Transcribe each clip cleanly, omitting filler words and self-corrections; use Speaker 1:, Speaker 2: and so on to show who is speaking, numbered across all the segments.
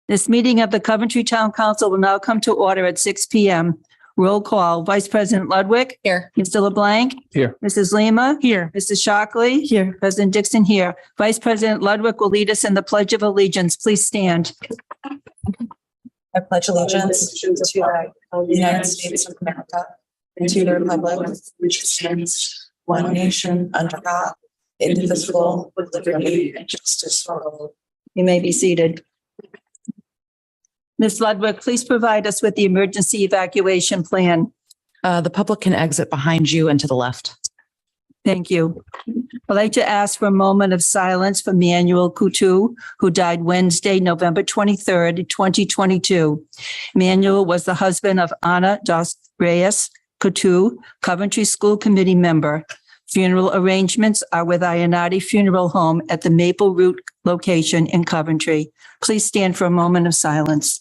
Speaker 1: This meeting of the Coventry Town Council will now come to order at 6 p.m. Roll call. Vice President Ludwig.
Speaker 2: Here.
Speaker 1: Mr. LeBlanc.
Speaker 3: Here.
Speaker 1: Mrs. Lima.
Speaker 2: Here.
Speaker 1: Mrs. Shockley.
Speaker 2: Here.
Speaker 1: President Dixon here. Vice President Ludwig will lead us in the Pledge of Allegiance. Please stand.
Speaker 2: I pledge allegiance to the United States of America and to the republic which stands one nation under God, indivisible, with liberty and justice for all.
Speaker 1: You may be seated. Ms. Ludwig, please provide us with the emergency evacuation plan.
Speaker 2: The public can exit behind you and to the left.
Speaker 1: Thank you. I'd like to ask for a moment of silence for Manuel Coutu, who died Wednesday, November 23rd, 2022. Manuel was the husband of Ana dos Reis Coutu, Coventry School Committee member. Funeral arrangements are with Ionati Funeral Home at the Maple Root location in Coventry. Please stand for a moment of silence.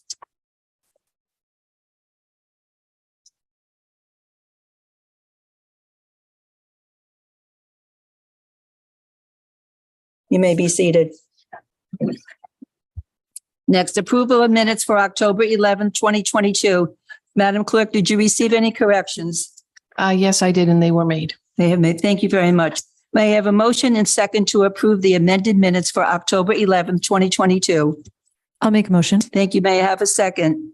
Speaker 1: You may be seated. Next, approval of minutes for October 11th, 2022. Madam Clerk, did you receive any corrections?
Speaker 4: Yes, I did, and they were made.
Speaker 1: They have made. Thank you very much. May I have a motion and second to approve the amended minutes for October 11th, 2022?
Speaker 2: I'll make a motion.
Speaker 1: Thank you. May I have a second?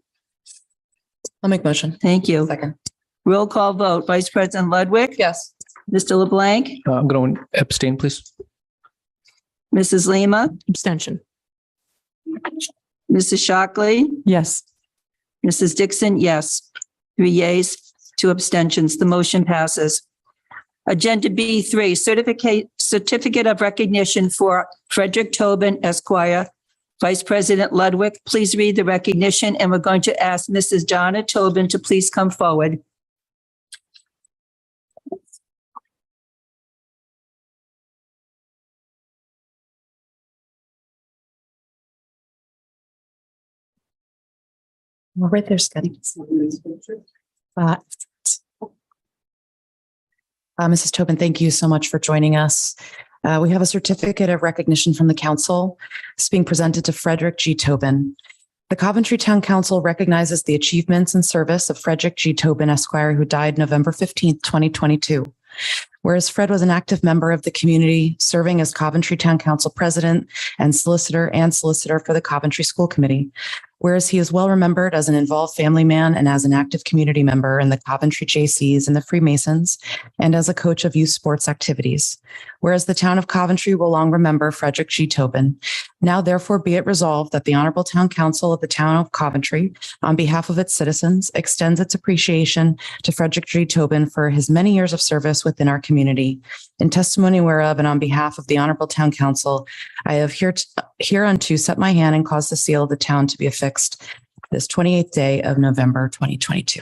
Speaker 2: I'll make motion.
Speaker 1: Thank you.
Speaker 2: Second.
Speaker 1: Roll call vote. Vice President Ludwig?
Speaker 2: Yes.
Speaker 1: Mr. LeBlanc?
Speaker 3: I'm going to abstain, please.
Speaker 1: Mrs. Lima?
Speaker 4: Abstention.
Speaker 1: Mrs. Shockley?
Speaker 2: Yes.
Speaker 1: Mrs. Dixon? Yes. 3 yeas, 2 abstentions. The motion passes. Agenda B3, certificate of recognition for Frederick Tobin, Esquire. Vice President Ludwig, please read the recognition, and we're going to ask Mrs. Donna Tobin to please come forward.
Speaker 2: We're right there, Scotty. Mrs. Tobin, thank you so much for joining us. We have a certificate of recognition from the council. It's being presented to Frederick G. Tobin. The Coventry Town Council recognizes the achievements and service of Frederick G. Tobin, Esquire, who died November 15th, 2022. Whereas Fred was an active member of the community, serving as Coventry Town Council president and solicitor for the Coventry School Committee. Whereas he is well remembered as an involved family man and as an active community member in the Coventry JCs and the Freemasons, and as a coach of youth sports activities. Whereas the town of Coventry will long remember Frederick G. Tobin. Now therefore be it resolved that the Honorable Town Council of the Town of Coventry, on behalf of its citizens, extends its appreciation to Frederick G. Tobin for his many years of service within our community. In testimony whereof and on behalf of the Honorable Town Council, I have hereunto set my hand and caused the seal of the town to be affixed this 28th day of November 2022.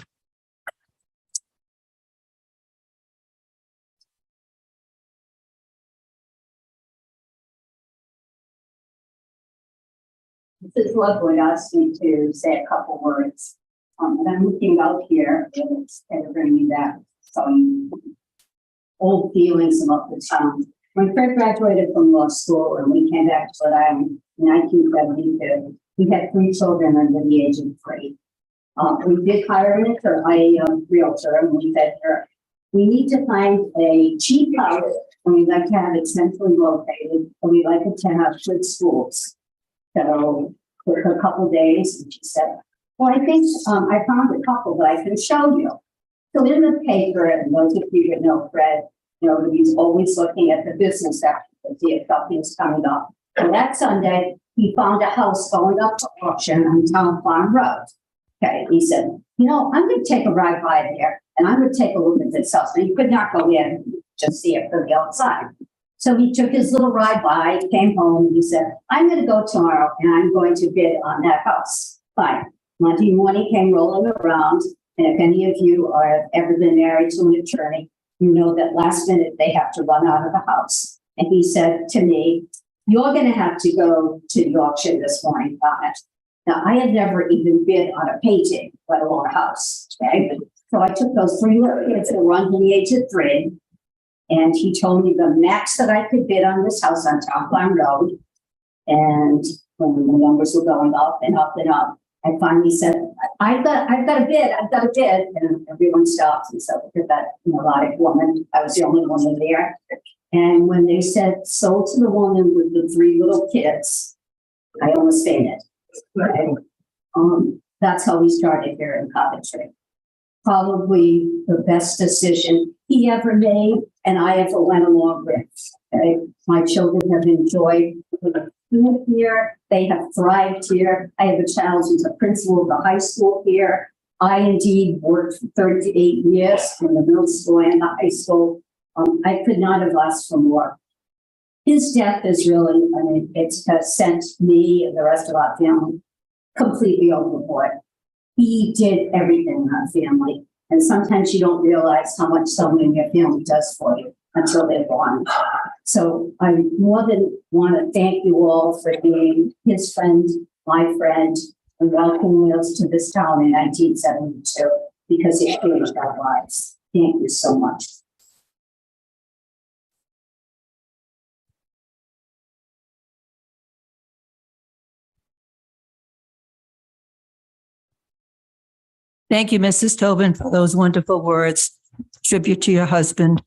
Speaker 5: Mrs. Ludwig asked me to say a couple words. And I'm looking out here, and it's kind of bringing back some old feelings about the town. When Fred graduated from law school and we came back to Rhode Island in 1972, we had 3 children under the age of 3. We did hire a realtor, and we said, we need to find a cheap house, and we'd like to have it centrally located, and we'd like it to have good schools. So for a couple of days, and she said, well, I think I found a couple that I can show you. So in the paper, and those of you that know Fred, you know that he's always looking at the business section to see if something's coming up. And that Sunday, he found a house going up to auction on Town Farm Road. Okay, he said, you know, I'm going to take a ride by there, and I'm going to take a look at this house. And he could not go in, just see it from the outside. So he took his little ride by, came home, and he said, I'm going to go tomorrow, and I'm going to bid on that house. Fine. Monday morning came rolling around, and if any of you are ever been married to an attorney, you know that last minute they have to run out of the house. And he said to me, you're going to have to go to the auction this morning on it. Now, I had never even bid on a painting, let alone a house. Okay, so I took those 3 little kids that were under the age of 3, And he told me the max that I could bid on this house on Town Farm Road. And when the numbers were going up and up and up, I finally said, I've got a bid. And everyone stopped and said, look at that neurotic woman. I was the only woman there. And when they said sold to the woman with the 3 little kids, I almost fainted. Right? That's how we started here in Coventry. Probably the best decision he ever made and I ever went along with. Okay? My children have enjoyed the food here. They have thrived here. I have a child who's a principal of the high school here. I indeed worked for 38 years in the middle school and the high school. I could not have asked for more. His death is really, it has sent me and the rest of our family completely overboard. He did everything in our family. And sometimes you don't realize how much someone in your family does for you until they're gone. So I more than want to thank you all for being his friend, my friend, and welcoming us to this town in 1972, because it changed our lives. Thank you so much.
Speaker 1: Thank you, Mrs. Tobin, for those wonderful words. Tribute to your husband.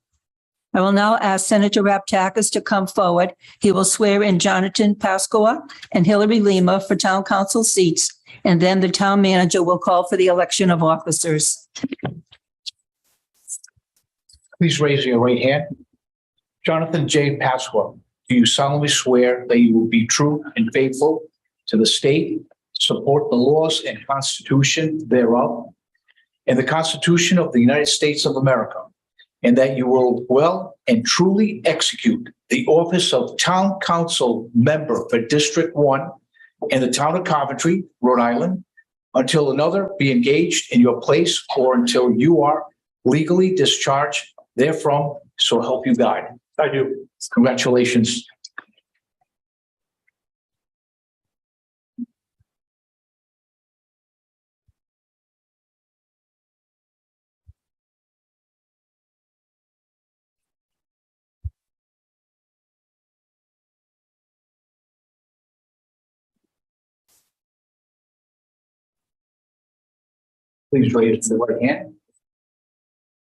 Speaker 1: I will now ask Senator Raptakis to come forward. He will swear in Jonathan Pascua and Hillary Lima for town council seats, and then the town manager will call for the election of officers.
Speaker 6: Please raise your right hand. Jonathan J. Pasqua, do you solemnly swear that you will be true and faithful to the state, support the laws and Constitution thereof, and the Constitution of the United States of America, and that you will well and truly execute the office of Town Council Member for District 1 in the Town of Coventry, Rhode Island, until another be engaged in your place or until you are legally discharged therefrom, so help you God. I do. Congratulations. Please raise the right hand.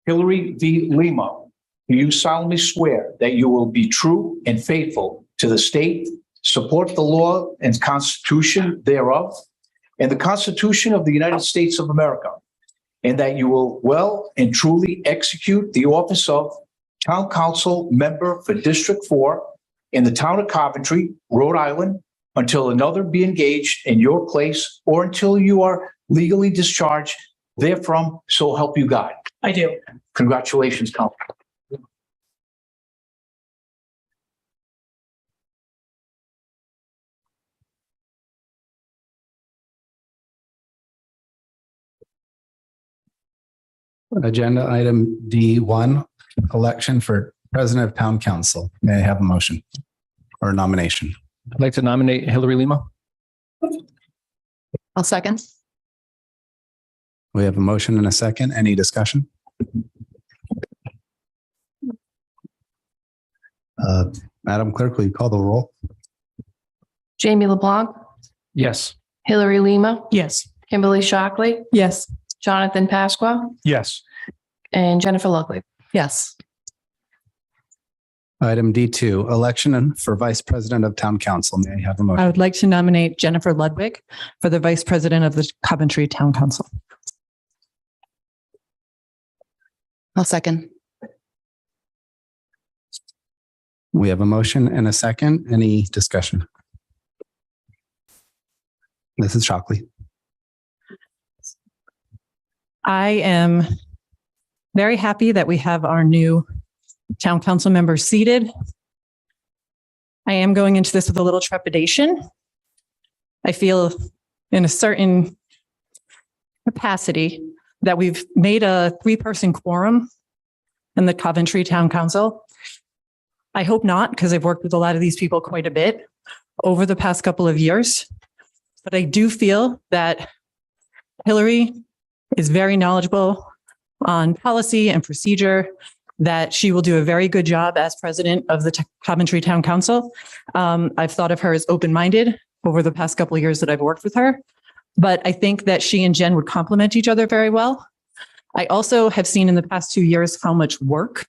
Speaker 6: Hillary V. Lima, do you solemnly swear that you will be true and faithful to the state, support the law and Constitution thereof, and the Constitution of the United States of America, and that you will well and truly execute the office of Town Council Member for District 4 in the Town of Coventry, Rhode Island, until another be engaged in your place or until you are legally discharged therefrom, so help you God.
Speaker 4: I do.
Speaker 6: Congratulations, Council.
Speaker 7: Agenda item D1, election for president of town council. May I have a motion or a nomination?
Speaker 3: I'd like to nominate Hillary Lima.
Speaker 2: I'll second.
Speaker 7: We have a motion and a second. Any discussion? Madam Clerk, will you call the roll?
Speaker 4: Jamie LeBlanc,
Speaker 3: Yes.
Speaker 4: Hillary Lima,
Speaker 1: Yes.
Speaker 4: Kimberly Shockley,
Speaker 1: Yes.
Speaker 4: Jonathan Pasqua,
Speaker 3: Yes.
Speaker 4: and Jennifer Ludwig.
Speaker 2: Yes.
Speaker 7: Item D2, election for vice president of town council. May I have a
Speaker 8: I
Speaker 7: motion?
Speaker 8: would like to nominate Jennifer Ludwig for the Vice President of the Coventry Town Council.
Speaker 2: I'll second.
Speaker 7: We have a motion and a second. Any discussion? Mrs. Shockley.
Speaker 8: I am very happy that we have our new town council members seated. I am going into this with a little trepidation. I feel in a certain capacity that we've made a 3-person quorum in the Coventry Town Council. I hope not, because I've worked with a lot of these people quite a bit over the past couple of years. But I do feel that Hillary is very knowledgeable on policy and procedure that she will do a very good job as president of the Coventry Town Council. I've thought of her as open-minded over the past couple of years that I've worked with her, but I think that she and Jen would complement each other very well. I also have seen in the past 2 years how much work,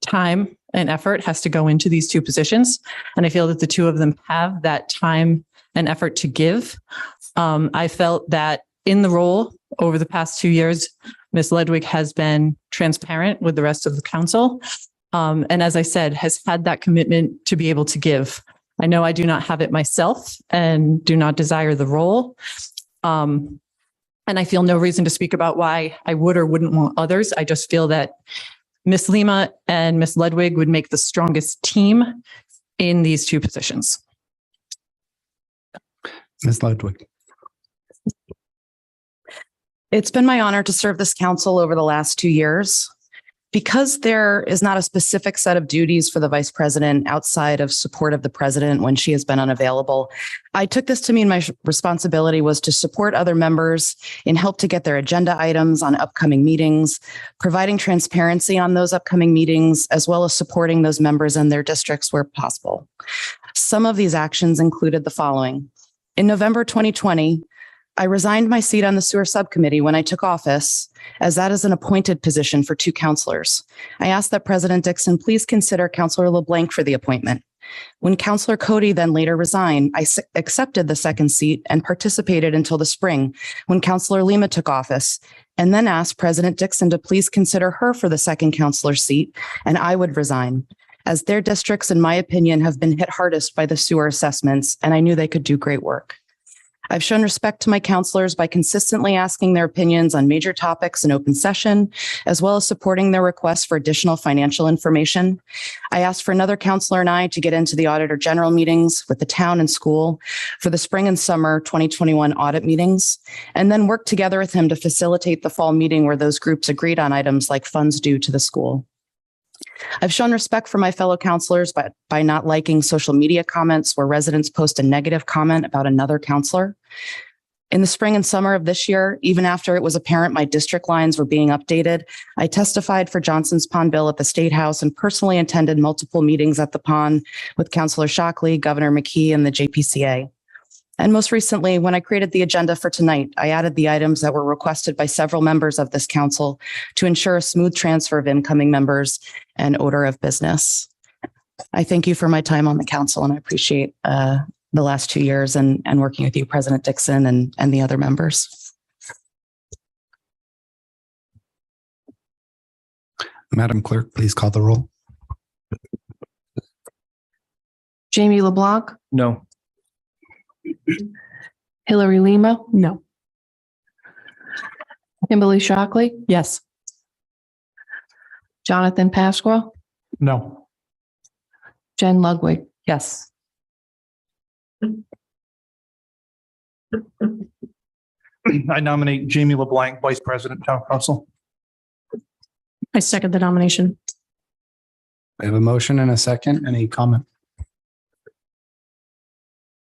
Speaker 8: time, and effort has to go into these two positions. And I feel that the two of them have that time and effort to give. I felt that in the role over the past 2 years, Ms. Ledwig has been transparent with the rest of the council. And as I said, has had that commitment to be able to give. I know I do not have it myself and do not desire the role. And I feel no reason to speak about why I would or wouldn't want others. I just feel that Ms. Lima and Ms. Ledwig would make the strongest team in these two positions.
Speaker 7: Ms. Ludwig.
Speaker 2: It's been my honor to serve this council over the last 2 years. Because there is not a specific set of duties for the vice president outside of support of the president when she has been unavailable, I took this to mean my responsibility was to support other members in help to get their agenda items on upcoming meetings, providing transparency on those upcoming meetings, as well as supporting those members in their districts where possible. Some of these actions included the following. In November 2020, I resigned my seat on the sewer subcommittee when I took office, as that is an appointed position for 2 counselors. I asked that President Dixon please consider Councilor LeBlanc for the appointment. When Councilor Cody then later resigned, I accepted the second seat and participated until the spring when Councilor Lima took office, and then asked President Dixon to please consider her for the second counselor seat, and I would resign, as their districts, in my opinion, have been hit hardest by the sewer assessments, and I knew they could do great work. I've shown respect to my counselors by consistently asking their opinions on major topics in open session, as well as supporting their requests for additional financial information. I asked for another counselor and I to get into the Auditor General meetings with the town and school for the spring and summer 2021 audit meetings, and then worked together with him to facilitate the fall meeting where those groups agreed on items like funds due to the school. I've shown respect for my fellow counselors by not liking social media comments where residents post a negative comment about another counselor. In the spring and summer of this year, even after it was apparent my district lines were being updated, I testified for Johnson's Pond bill at the State House and personally attended multiple meetings at the pond with Councilor Shockley, Governor McKee, and the JPCA. And most recently, when I created the agenda for tonight, I added the items that were requested by several members of this council to ensure a smooth transfer of incoming members and order of business. I thank you for my time on the council, and I appreciate the last 2 years and working with you, President Dixon, and the other members.
Speaker 7: Madam Clerk, please call the roll.
Speaker 4: Jamie LeBlanc,
Speaker 3: No.
Speaker 4: Hillary Lima,
Speaker 8: No.
Speaker 4: Kimberly Shockley,
Speaker 8: Yes.
Speaker 4: Jonathan Pasqua,
Speaker 3: No.
Speaker 4: Jen Ludwig.
Speaker 8: Yes.
Speaker 3: I nominate Jamie LeBlanc, Vice President, Town Council.
Speaker 8: I second the nomination.
Speaker 7: I have a motion and a second. Any comment?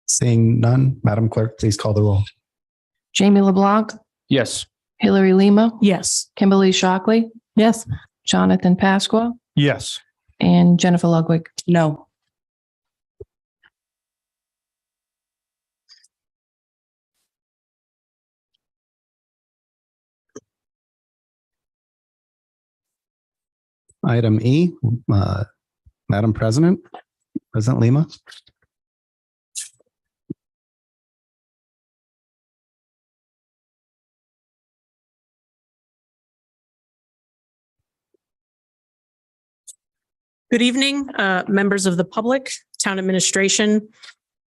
Speaker 7: Seeing none, Madam Clerk, please call the roll.
Speaker 4: Jamie LeBlanc,
Speaker 3: Yes.
Speaker 4: Hillary Lima,
Speaker 8: Yes.
Speaker 4: Kimberly Shockley,
Speaker 8: Yes.
Speaker 4: Jonathan Pasqua,
Speaker 3: Yes.
Speaker 4: and Jennifer Ludwig.
Speaker 2: No.
Speaker 7: Item E, Madam President, President Lima.
Speaker 9: Good evening, members of the public, town administration,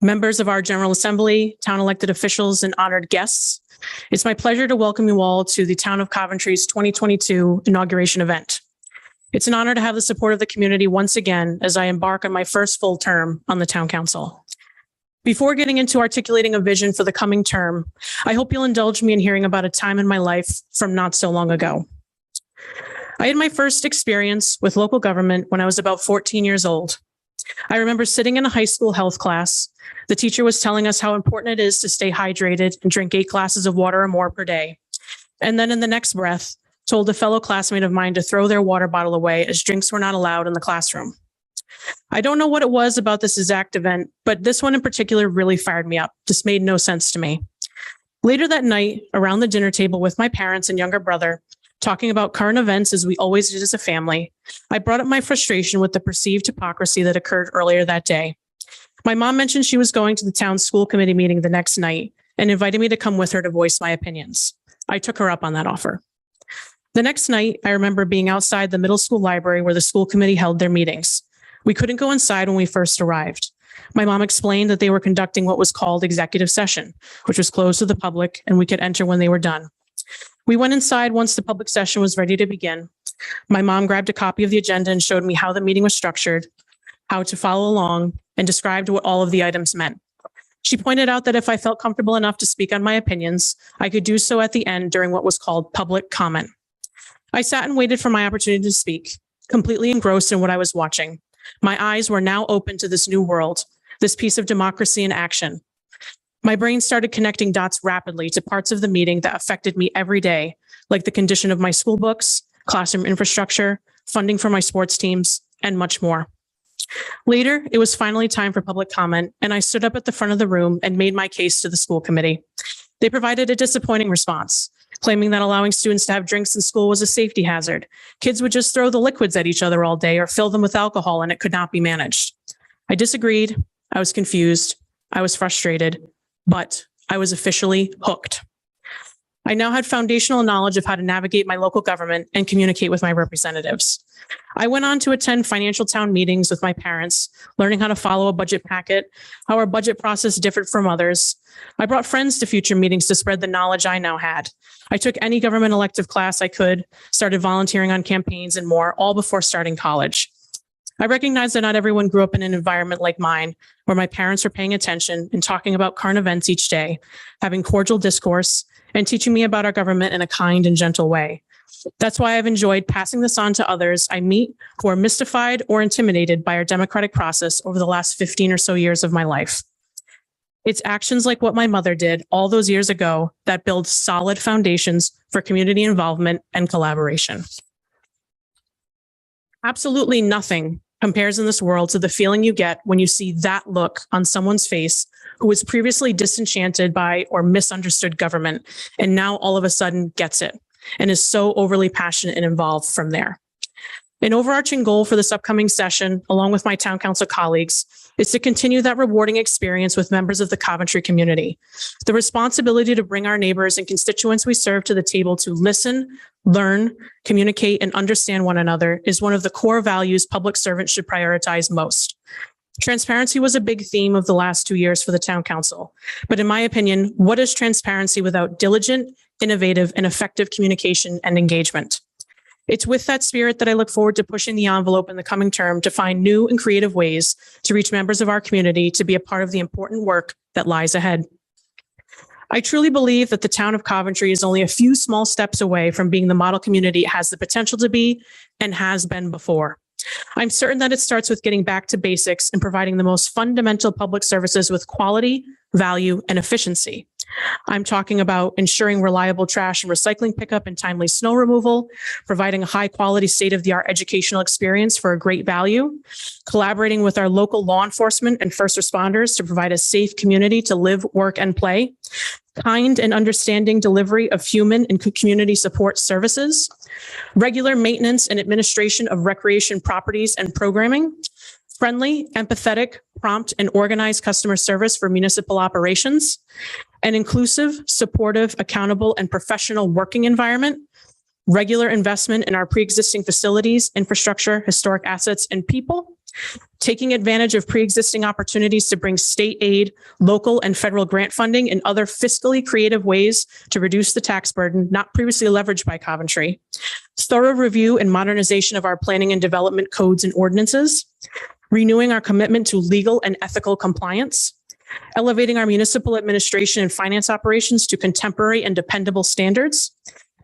Speaker 9: members of our General Assembly, town elected officials, and honored guests. It's my pleasure to welcome you all to the Town of Coventry's 2022 inauguration event. It's an honor to have the support of the community once again as I embark on my first full term on the town council. Before getting into articulating a vision for the coming term, I hope you'll indulge me in hearing about a time in my life from not so long ago. I had my first experience with local government when I was about 14 years old. I remember sitting in a high school health class. The teacher was telling us how important it is to stay hydrated and drink 8 glasses of water or more per day. And then in the next breath, told a fellow classmate of mine to throw their water bottle away as drinks were not allowed in the classroom. I don't know what it was about this exact event, but this one in particular really fired me up. This made no sense to me. Later that night, around the dinner table with my parents and younger brother, talking about current events as we always did as a family, I brought up my frustration with the perceived hypocrisy that occurred earlier that day. My mom mentioned she was going to the town school committee meeting the next night and invited me to come with her to voice my opinions. I took her up on that offer. The next night, I remember being outside the middle school library where the school committee held their meetings. We couldn't go inside when we first arrived. My mom explained that they were conducting what was called executive session, which was closed to the public and we could enter when they were done. We went inside once the public session was ready to begin. My mom grabbed a copy of the agenda and showed me how the meeting was structured, how to follow along, and described what all of the items meant. She pointed out that if I felt comfortable enough to speak on my opinions, I could do so at the end during what was called public comment. I sat and waited for my opportunity to speak, completely engrossed in what I was watching. My eyes were now open to this new world, this piece of democracy in action. My brain started connecting dots rapidly to parts of the meeting that affected me every day, like the condition of my school books, classroom infrastructure, funding for my sports teams, and much more. Later, it was finally time for public comment, and I stood up at the front of the room and made my case to the school committee. They provided a disappointing response, claiming that allowing students to have drinks in school was a safety hazard. Kids would just throw the liquids at each other all day or fill them with alcohol, and it could not be managed. I disagreed. I was confused. I was frustrated, but I was officially hooked. I now had foundational knowledge of how to navigate my local government and communicate with my representatives. I went on to attend financial town meetings with my parents, learning how to follow a budget packet, how our budget process differed from others. I brought friends to future meetings to spread the knowledge I now had. I took any government elective class I could, started volunteering on campaigns and more, all before starting college. I recognize that not everyone grew up in an environment like mine, where my parents were paying attention and talking about current events each day, having cordial discourse, and teaching me about our government in a kind and gentle way. That's why I've enjoyed passing this on to others I meet who are mystified or intimidated by our democratic process over the last 15 or so years of my life. It's actions like what my mother did all those years ago that build solid foundations for community involvement and collaboration. Absolutely nothing compares in this world to the feeling you get when you see that look on someone's face who was previously disenchanted by or misunderstood government and now all of a sudden gets it and is so overly passionate and involved from there. An overarching goal for this upcoming session, along with my town council colleagues, is to continue that rewarding experience with members of the Coventry community. The responsibility to bring our neighbors and constituents we serve to the table to listen, learn, communicate, and understand one another is one of the core values public servants should prioritize most. Transparency was a big theme of the last 2 years for the town council. But in my opinion, what is transparency without diligent, innovative, and effective communication and engagement? It's with that spirit that I look forward to pushing the envelope in the coming term to find new and creative ways to reach members of our community to be a part of the important work that lies ahead. I truly believe that the town of Coventry is only a few small steps away from being the model community it has the potential to be and has been before. I'm certain that it starts with getting back to basics and providing the most fundamental public services with quality, value, and efficiency. I'm talking about ensuring reliable trash and recycling pickup and timely snow removal, providing a high-quality, state-of-the-art educational experience for a great value, collaborating with our local law enforcement and first responders to provide a safe community to live, work, and play, kind and understanding delivery of human and community support services, regular maintenance and administration of recreation properties and programming, friendly, empathetic, prompt, and organized customer service for municipal operations, an inclusive, supportive, accountable, and professional working environment, regular investment in our pre-existing facilities, infrastructure, historic assets, and people, taking advantage of pre-existing opportunities to bring state aid, local and federal grant funding, and other fiscally creative ways to reduce the tax burden not previously leveraged by Coventry, thorough review and modernization of our planning and development codes and ordinances, renewing our commitment to legal and ethical compliance, elevating our municipal administration and finance operations to contemporary and dependable standards,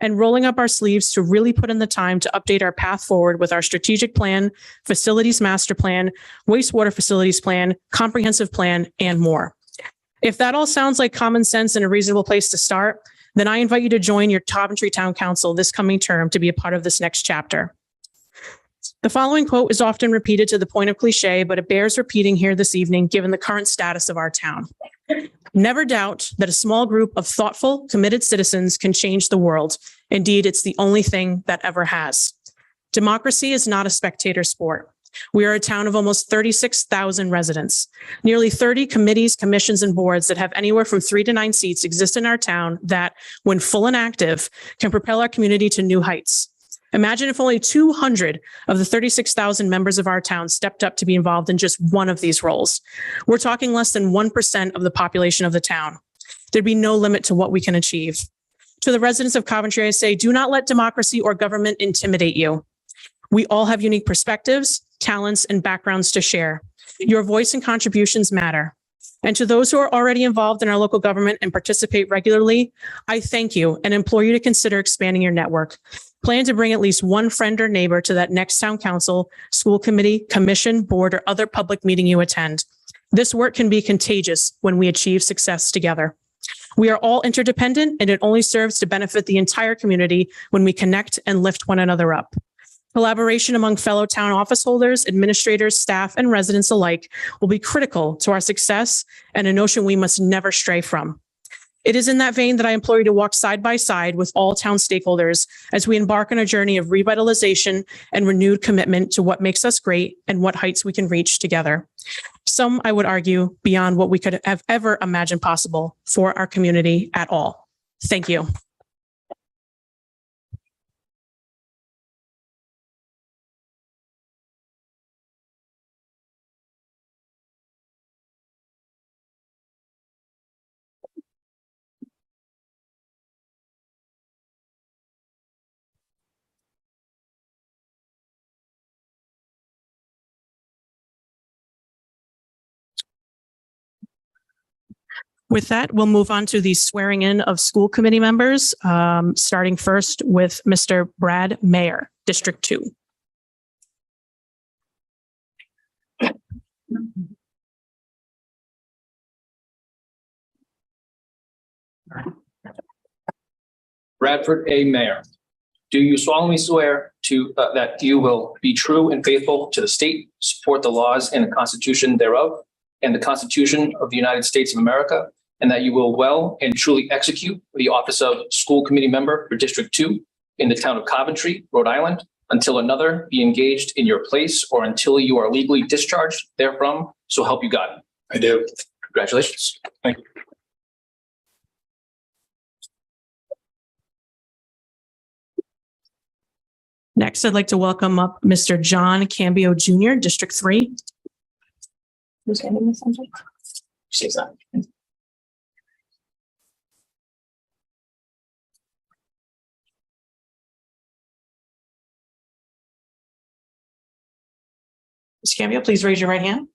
Speaker 9: and rolling up our sleeves to really put in the time to update our path forward with our strategic plan, facilities master plan, wastewater facilities plan, comprehensive plan, and more. If that all sounds like common sense and a reasonable place to start, then I invite you to join your Coventry Town Council this coming term to be a part of this next chapter. The following quote is often repeated to the point of cliche, but it bears repeating here this evening, given the current status of our town. Never doubt that a small group of thoughtful, committed citizens can change the world. Indeed, it's the only thing that ever has. Democracy is not a spectator sport. We are a town of almost 36,000 residents. Nearly 30 committees, commissions, and boards that have anywhere from 3 to 9 seats exist in our town that, when full and active, can propel our community to new heights. Imagine if only 200 of the 36,000 members of our town stepped up to be involved in just one of these roles. We're talking less than 1% of the population of the town. There'd be no limit to what we can achieve. To the residents of Coventry, I say, do not let democracy or government intimidate you. We all have unique perspectives, talents, and backgrounds to share. Your voice and contributions matter. And to those who are already involved in our local government and participate regularly, I thank you and implore you to consider expanding your network. Plan to bring at least one friend or neighbor to that next town council, school committee, commission, board, or other public meeting you attend. This work can be contagious when we achieve success together. We are all interdependent, and it only serves to benefit the entire community when we connect and lift one another up. Collaboration among fellow town office holders, administrators, staff, and residents alike will be critical to our success and a notion we must never stray from. It is in that vein that I implore you to walk side by side with all town stakeholders as we embark on a journey of revitalization and renewed commitment to what makes us great and what heights we can reach together. Some, I would argue, beyond what we could have ever imagined possible for our community at all. Thank you. With that, we'll move on to the swearing in of school committee members, starting first with Mr. Brad Mayer, District 2.
Speaker 10: Bradford A. Mayor, do you solemnly swear that you will be true and faithful to the state, support the laws and the Constitution thereof, and the Constitution of the United States of America, and that you will well and truly execute the office of school committee member for District 2 in the town of Coventry, Rhode Island, until another be engaged in your place or until you are legally discharged therefrom, so help you God?
Speaker 6: I do.
Speaker 10: Congratulations.
Speaker 3: Thank you.
Speaker 9: Next, I'd like to welcome up Mr. John Cambio Jr., District 3. Who's handing this on?
Speaker 10: She's not.
Speaker 9: Mr. Cambio, please raise your right hand.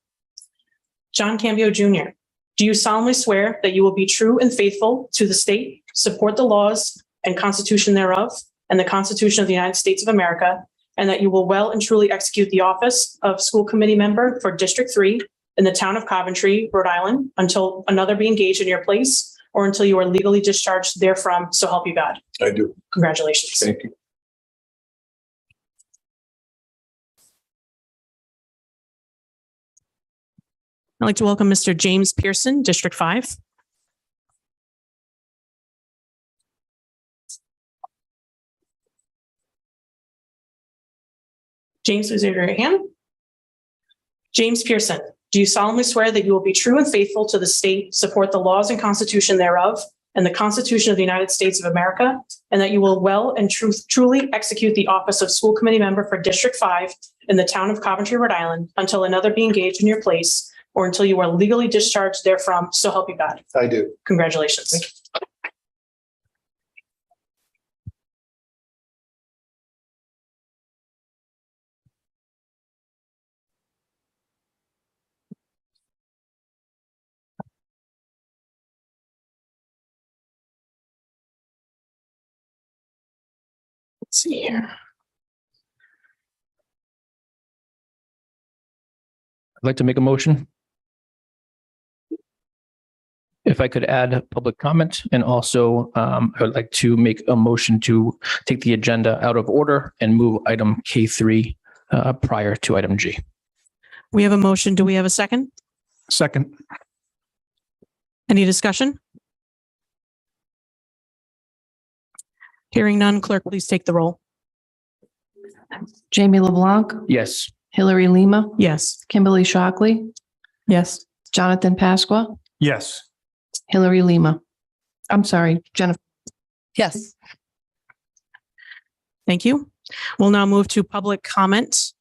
Speaker 9: John Cambio Jr., do you solemnly swear that you will be true and faithful to the state, support the laws and Constitution thereof, and the Constitution of the United States of America, and that you will well and truly execute the office of school committee member for District 3 in the town of Coventry, Rhode Island, until another be engaged in your place or until you are legally discharged therefrom, so help you God?
Speaker 6: I do.
Speaker 9: Congratulations.
Speaker 6: Thank you.
Speaker 9: I'd like to welcome Mr. James Pierson, District 5. James, please raise your right hand. James Pierson, do you solemnly swear that you will be true and faithful to the state, support the laws and Constitution thereof, and the Constitution of the United States of America, and that you will well and truly execute the office of school committee member for District 5 in the town of Coventry, Rhode Island, until another be engaged in your place or until you are legally discharged therefrom, so help you God?
Speaker 6: I do.
Speaker 9: Congratulations. Let's see here.
Speaker 10: I'd like to make a motion. If I could add public comment, and also I would like to make a motion to take the agenda out of order and move item K3 prior to item G.
Speaker 9: We have a motion. Do we have a second?
Speaker 3: Second.
Speaker 9: Any discussion? Hearing none, clerk, please take the roll.
Speaker 4: Jamie LeBlanc,
Speaker 10: Yes.
Speaker 4: Hillary Lima,
Speaker 9: Yes.
Speaker 4: Kimberly Shockley,
Speaker 9: Yes.
Speaker 4: Jonathan Pasqua,
Speaker 3: Yes.
Speaker 4: Hillary Lima. I'm sorry, Jennifer.
Speaker 2: Yes.
Speaker 9: Thank you. We'll now move to public comment.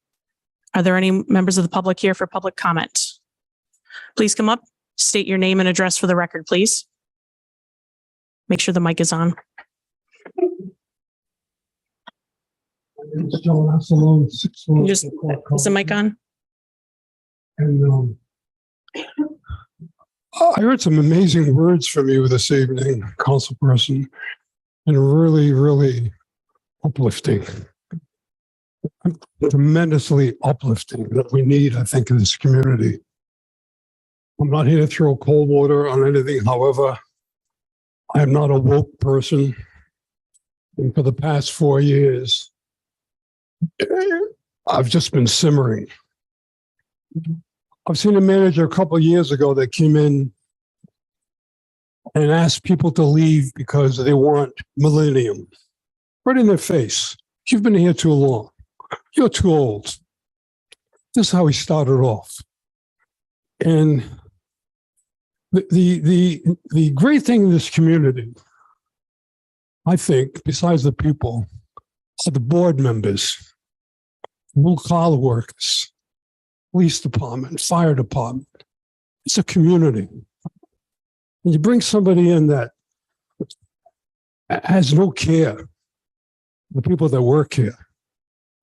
Speaker 9: Are there any members of the public here for public comment? Please come up, state your name and address for the record, please. Make sure the mic is on.
Speaker 11: Can you
Speaker 9: Just, is the mic on?
Speaker 11: And I heard some amazing words from you this evening, councilperson, and really, really uplifting. Tremendously uplifting that we need, I think, in this community. I'm not here to throw cold water on anything. However, I am not a woke person. And for the past 4 years, I've just been simmering. I've seen a manager a couple of years ago that came in and asked people to leave because they want millennium. Right in their face. You've been here too long. You're too old. This is how he started off. And the great thing in this community, I think, besides the people, are the board members, blue collar workers, police department, fire department. It's a community. And you bring somebody in that has no care for the people that work here.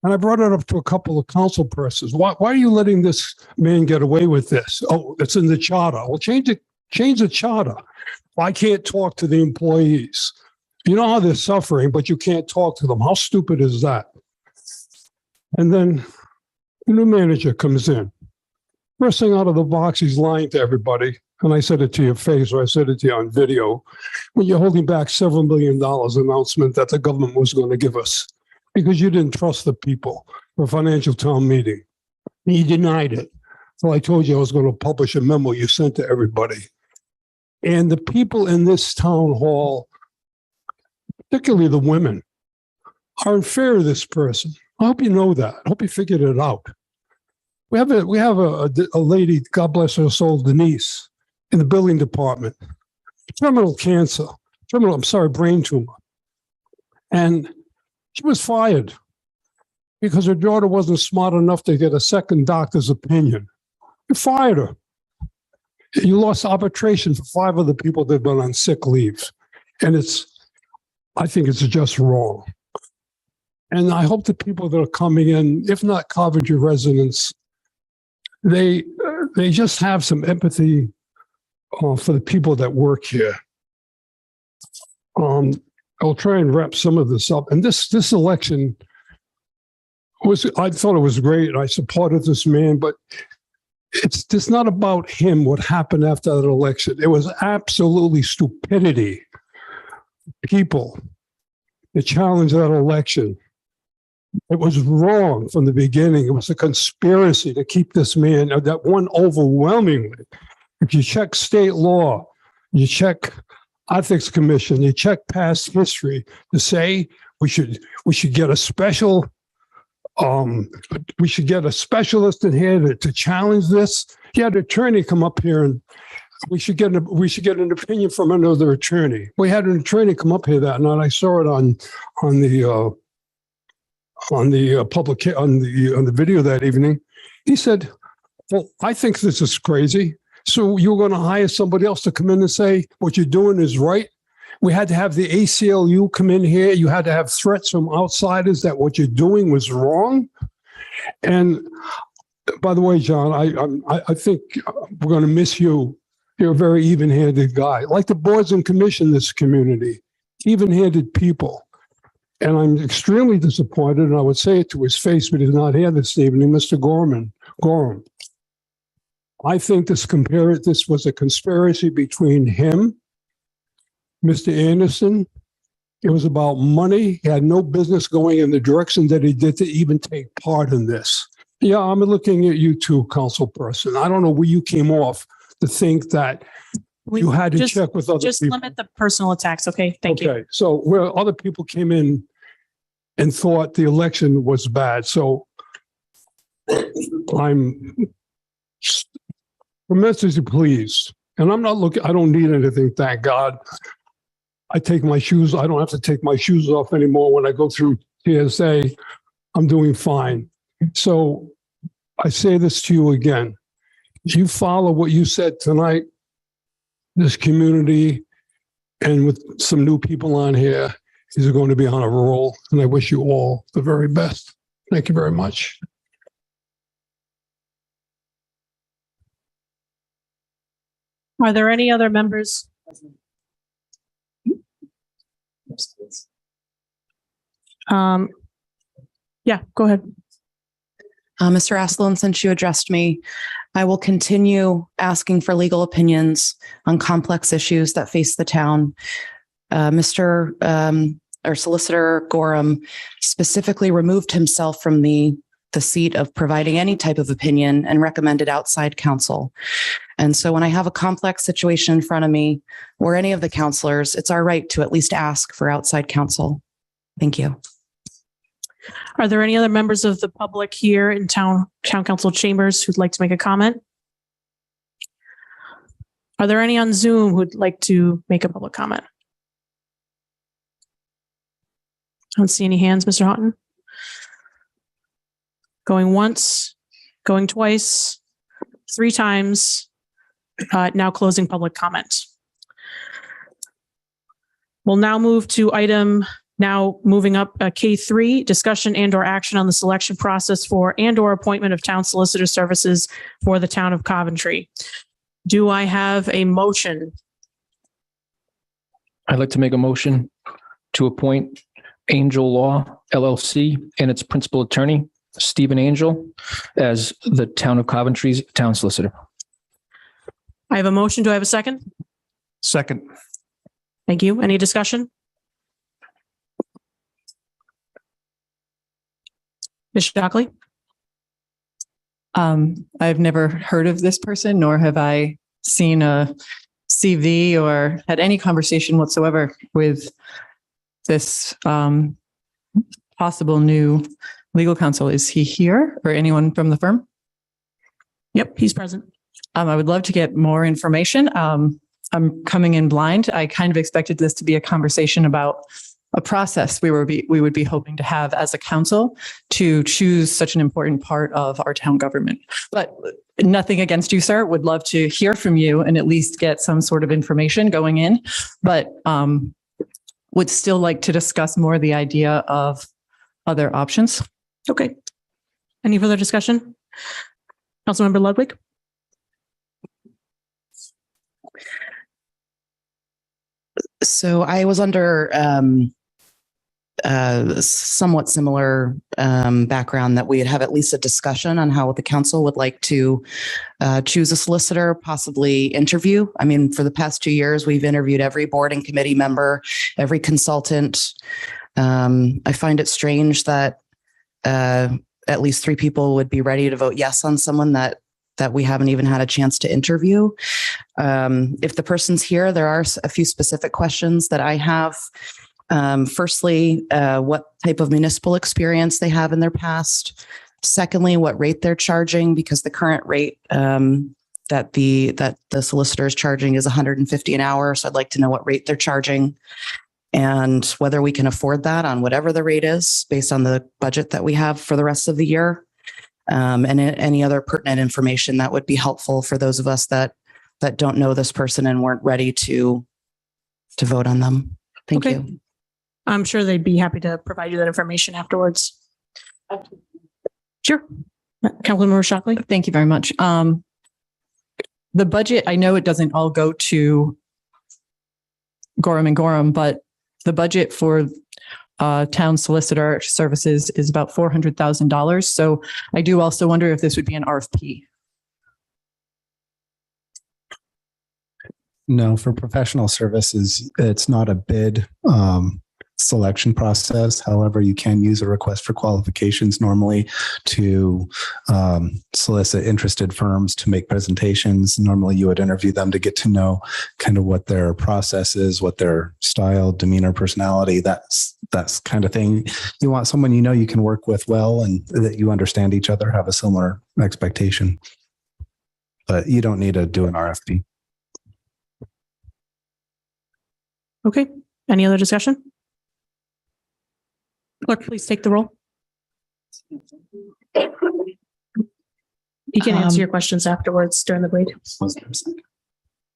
Speaker 11: And I brought it up to a couple of council persons. Why are you letting this man get away with this? Oh, it's in the charter. Well, change the charter. I can't talk to the employees. You know how they're suffering, but you can't talk to them. How stupid is that? And then the new manager comes in. First thing out of the box, he's lying to everybody. And I said it to your face, or I said it to you on video, when you're holding back several $7 million announcement that the government was going to give us because you didn't trust the people for a financial town meeting. And you denied it. So I told you I was going to publish a memo you sent to everybody. And the people in this town hall, particularly the women, are in fear of this person. I hope you know that. I hope you figured it out. We have a lady, God bless her soul, Denise, in the building department, terminal cancer, brain tumor. And she was fired because her daughter wasn't smart enough to get a second doctor's opinion. You fired her. You lost arbitration for 5 other people that have been on sick leave. And I think it's just wrong. And I hope the people that are coming in, if not Coventry residents, they just have some empathy for the people that work here. I'll try and wrap some of this up. And this election I thought it was great. I supported this man, but it's not about him, what happened after that election. It was absolutely stupidity. People that challenged that election. It was wrong from the beginning. It was a conspiracy to keep this man, that won overwhelmingly. If you check state law, you check ethics commission, you check past history to say we should get a special, we should get a specialist in here to challenge this. You had an attorney come up here and we should get an opinion from another attorney. We had an attorney come up here that night. I saw it on the video that evening. He said, well, I think this is crazy. So you're going to hire somebody else to come in and say what you're doing is right. We had to have the ACLU come in here. You had to have threats from outsiders that what you're doing was wrong. And by the way, John, I think we're going to miss you. You're a very even-handed guy. Like the boards and commission in this community, even-handed people. And I'm extremely disappointed, and I would say it to his face, but he's not here this evening, Mr. Gorham. I think this was a conspiracy between him, Mr. Anderson. It was about money. He had no business going in the direction that he did to even take part in this. Yeah, I'm looking at you too, councilperson. I don't know where you came off to think that you had to check with other people.
Speaker 9: Just limit the personal attacks, okay? Thank you.
Speaker 11: Okay, so where other people came in and thought the election was bad, so I'm tremendously pleased. And I'm not looking, I don't need anything, thank God. I take my shoes, I don't have to take my shoes off anymore when I go through TSA. I'm doing fine. So I say this to you again. If you follow what you said tonight, this community and with some new people on here is going to be on a roll. And I wish you all the very best. Thank you very much.
Speaker 9: Are there any other members? Yeah, go ahead.
Speaker 2: Mr. Aslan, since you addressed me, I will continue asking for legal opinions on complex issues that face the town. Solicitor Gorham specifically removed himself from the seat of providing any type of opinion and recommended outside counsel. And so when I have a complex situation in front of me or any of the counselors, it's our right to at least ask for outside counsel. Thank you.
Speaker 9: Are there any other members of the public here in town council chambers who'd like to make a comment? Are there any on Zoom who'd like to make a public comment? I don't see any hands, Mr. Houghton. Going once, going twice, 3 times, now closing public comment. We'll now move to item now moving up K3, discussion and or action on the selection process for and or appointment of town solicitor services for the town of Coventry. Do I have a motion?
Speaker 10: I'd like to make a motion to appoint Angel Law LLC and its principal attorney, Stephen Angel, as the town of Coventry's town solicitor.
Speaker 9: I have a motion. Do I have a second?
Speaker 3: Second.
Speaker 9: Thank you. Any discussion? Ms. Shockley?
Speaker 8: I've never heard of this person, nor have I seen a CV or had any conversation whatsoever with this possible new legal counsel. Is he here or anyone from the firm?
Speaker 9: Yep, he's present.
Speaker 8: I would love to get more information. I'm coming in blind. I kind of expected this to be a conversation about a process we would be hoping to have as a council to choose such an important part of our town government. But nothing against you, sir. Would love to hear from you and at least get some sort of information going in. But would still like to discuss more the idea of other options.
Speaker 9: Okay. Any further discussion? Councilmember Ludwig?
Speaker 2: So I was under somewhat similar background that we'd have at least a discussion on how the council would like to choose a solicitor, possibly interview. I mean, for the past 2 years, we've interviewed every board and committee member, every consultant. I find it strange that at least 3 people would be ready to vote yes on someone that we haven't even had a chance to interview. If the person's here, there are a few specific questions that I have. Firstly, what type of municipal experience they have in their past. Secondly, what rate they're charging, because the current rate that the solicitor is charging is $150 an hour. So I'd like to know what rate they're charging and whether we can afford that on whatever the rate is based on the budget that we have for the rest of the year. And any other pertinent information that would be helpful for those of us that don't know this person and weren't ready to vote on them. Thank you.
Speaker 9: I'm sure they'd be happy to provide you that information afterwards. Sure. Councilmember Shockley.
Speaker 8: Thank you very much. The budget, I know it doesn't all go to Gorham and Gorham, but the budget for town solicitor services is about $400,000. So I do also wonder if this would be an RFP.
Speaker 7: No, for professional services, it's not a bid selection process. However, you can use a request for qualifications normally to solicit interested firms to make presentations. Normally, you would interview them to get to know kind of what their process is, what their style, demeanor, personality, that's kind of thing. You want someone you know you can work with well and that you understand each other, have a similar expectation. But you don't need to do an RFP.
Speaker 9: Okay, any other discussion? Clerk, please take the roll. You can answer your questions afterwards during the break.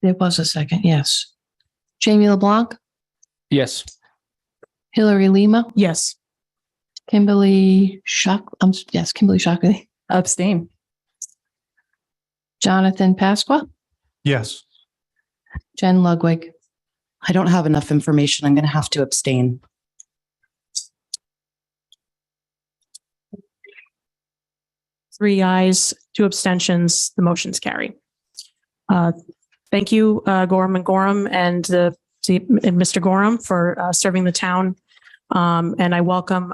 Speaker 4: There was a second, yes. Jamie LeBlanc,
Speaker 10: Yes.
Speaker 4: Hillary Lima,
Speaker 9: Yes.
Speaker 4: Kimberly Kimberly Shockley,
Speaker 8: Abstain.
Speaker 4: Jonathan Pasqua,
Speaker 3: Yes.
Speaker 4: Jen Ludwig.
Speaker 2: I don't have enough information. I'm going to have to abstain.
Speaker 9: Three ayes, two abstentions, the motion's carry. Thank you, Gorham and Gorham and Mr. Gorham for serving the town. And I welcome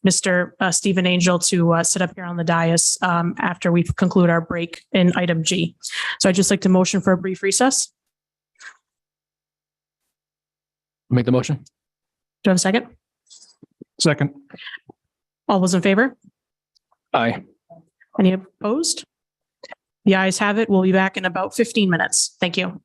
Speaker 9: Mr. Stephen Angel to sit up here on the dais after we conclude our break in item G. So I'd just like to motion for a brief recess.
Speaker 10: Make the motion.
Speaker 9: Do I have a second?
Speaker 3: Second.
Speaker 9: All those in favor?
Speaker 10: Aye.
Speaker 9: Any opposed? The ayes have it. We'll be back in about 15 minutes. Thank you.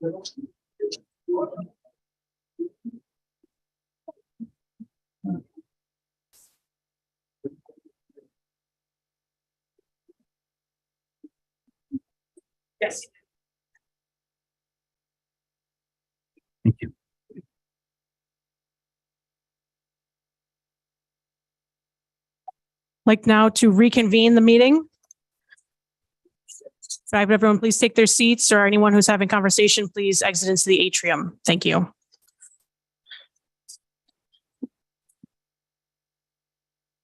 Speaker 9: Yes.
Speaker 3: Thank you.
Speaker 9: Like now to reconvene the meeting. So I have everyone please take their seats, or anyone who's having conversation, please exit into the atrium. Thank you.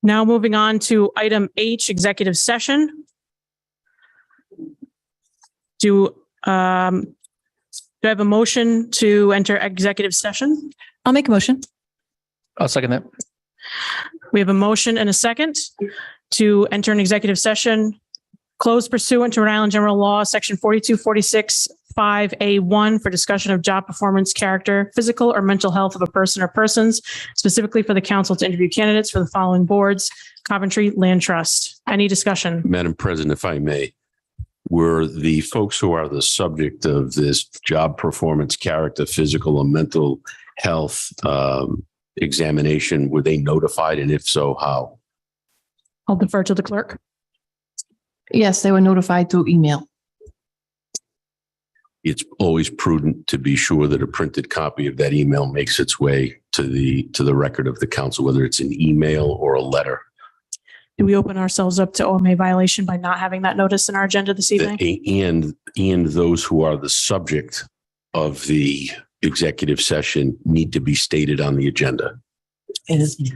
Speaker 9: Now moving on to item H, executive session. Do I have a motion to enter executive session?
Speaker 8: I'll make a motion.
Speaker 10: I'll second that.
Speaker 9: We have a motion and a second to enter an executive session closed pursuant to Rhode Island General Law, Section 4246, 5A1 for discussion of job performance, character, physical or mental health of a person or persons, specifically for the council to interview candidates for the following boards: Coventry Land Trust. Any discussion?
Speaker 12: Madam President, if I may, were the folks who are the subject of this job performance, character, physical or mental health examination, were they notified? And if so, how?
Speaker 9: I'll defer to the clerk.
Speaker 4: Yes, they were notified through email.
Speaker 12: It's always prudent to be sure that a printed copy of that email makes its way to the record of the council, whether it's an email or a letter.
Speaker 9: Do we open ourselves up to OMA violation by not having that notice in our agenda this evening?
Speaker 12: And those who are the subject of the executive session need to be stated on the agenda.
Speaker 1: It is. The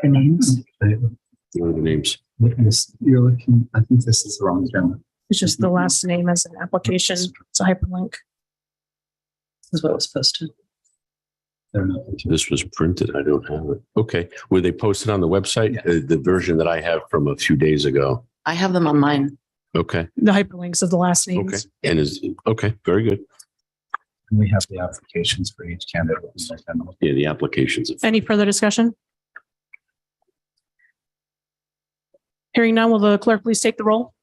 Speaker 1: names.
Speaker 12: What are the names?
Speaker 7: You're looking, I think this is the wrong agenda.
Speaker 9: It's just the last name as an application. It's a hyperlink.
Speaker 1: This is what was posted.
Speaker 12: This was printed. I don't have it. Okay. Were they posted on the website? The version that I have from a few days ago.
Speaker 2: I have them on mine.
Speaker 12: Okay.
Speaker 9: The hyperlinks of the last
Speaker 12: Okay.
Speaker 9: names.
Speaker 12: And okay. Very good.
Speaker 7: And we have the applications for each candidate.
Speaker 12: Yeah, the applications.
Speaker 9: Any further discussion? Hearing none, will the clerk please take the roll?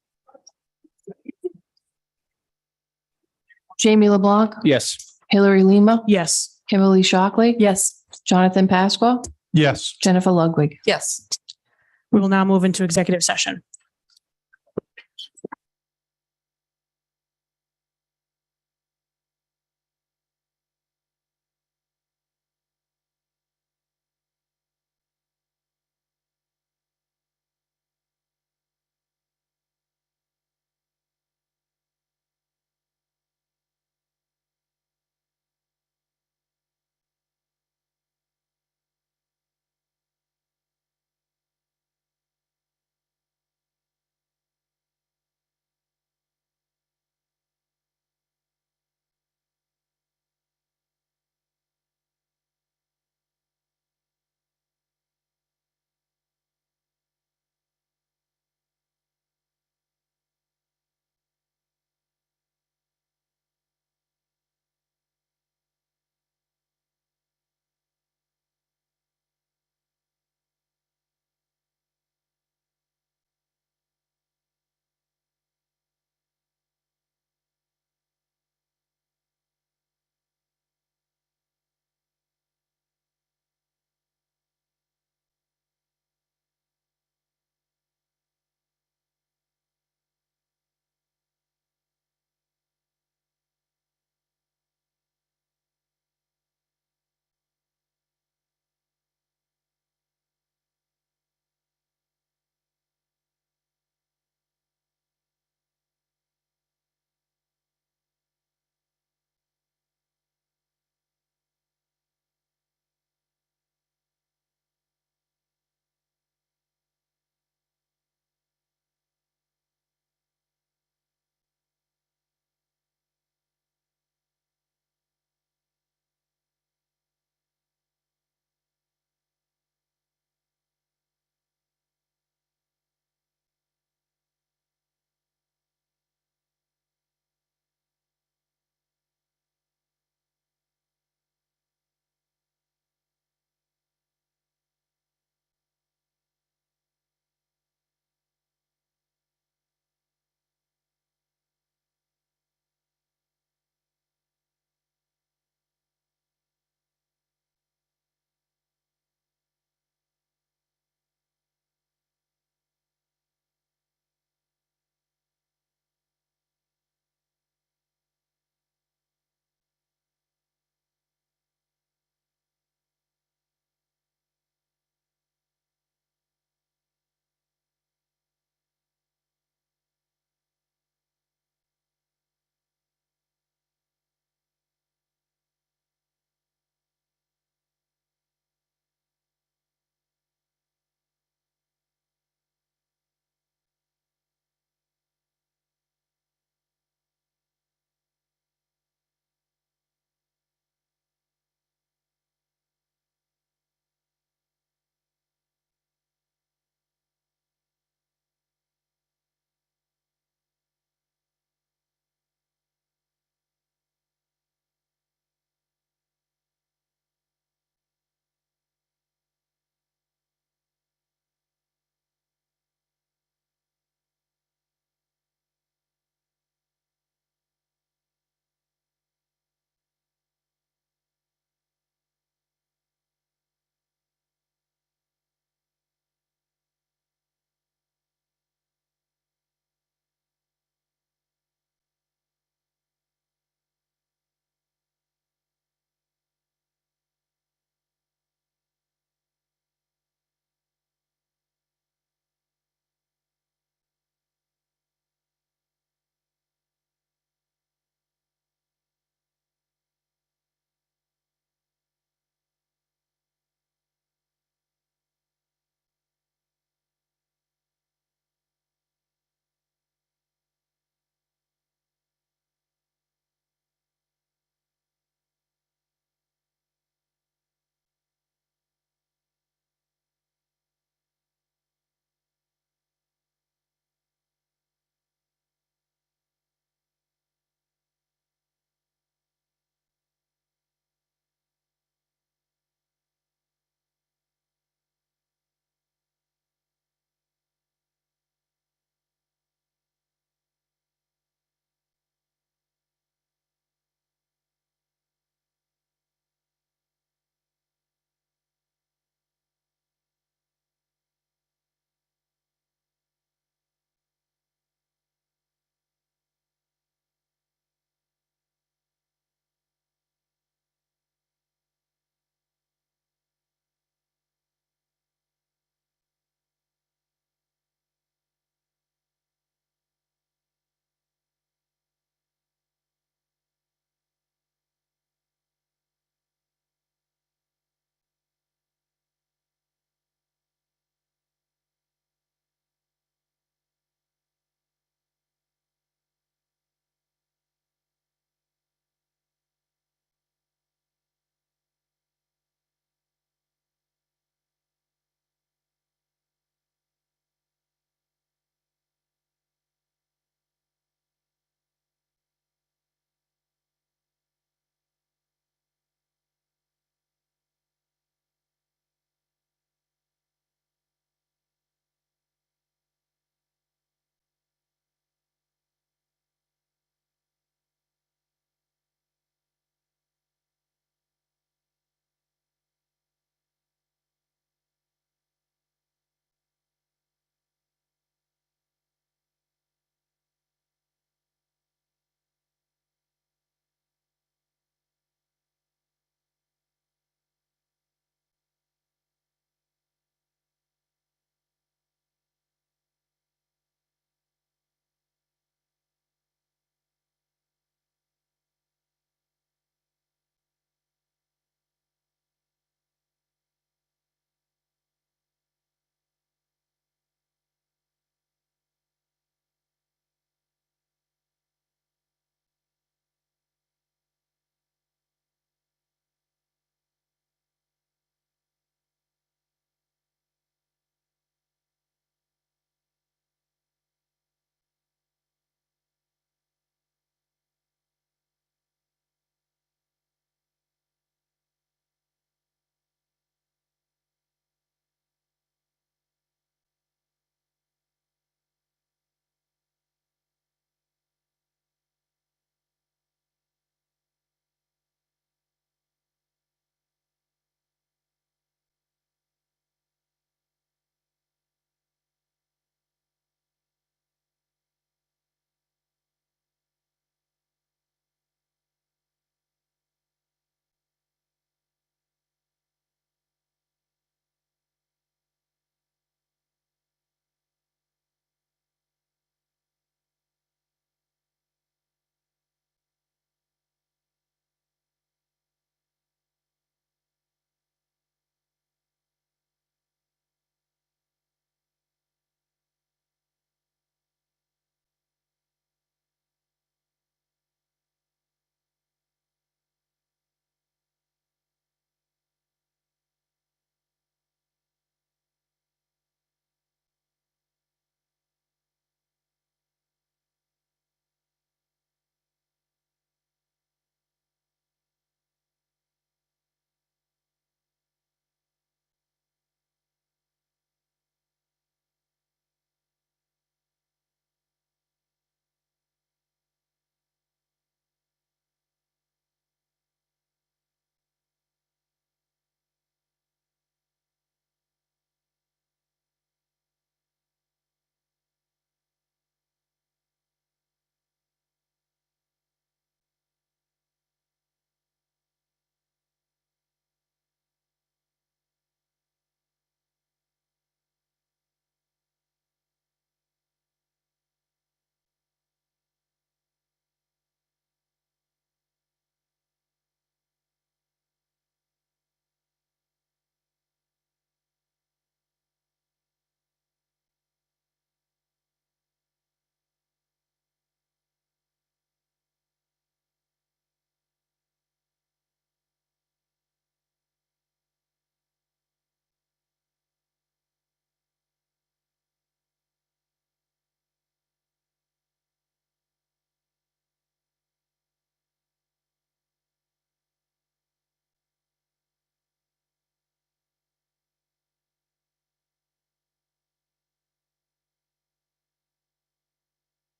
Speaker 4: Jamie LeBlanc,
Speaker 10: Yes.
Speaker 4: Hillary Lima,
Speaker 9: Yes.
Speaker 4: Kimberly Shockley,
Speaker 8: Yes.
Speaker 4: Jonathan Pasqua,
Speaker 3: Yes.
Speaker 4: Jennifer Ludwig.
Speaker 8: Yes.
Speaker 9: We will now move into executive session.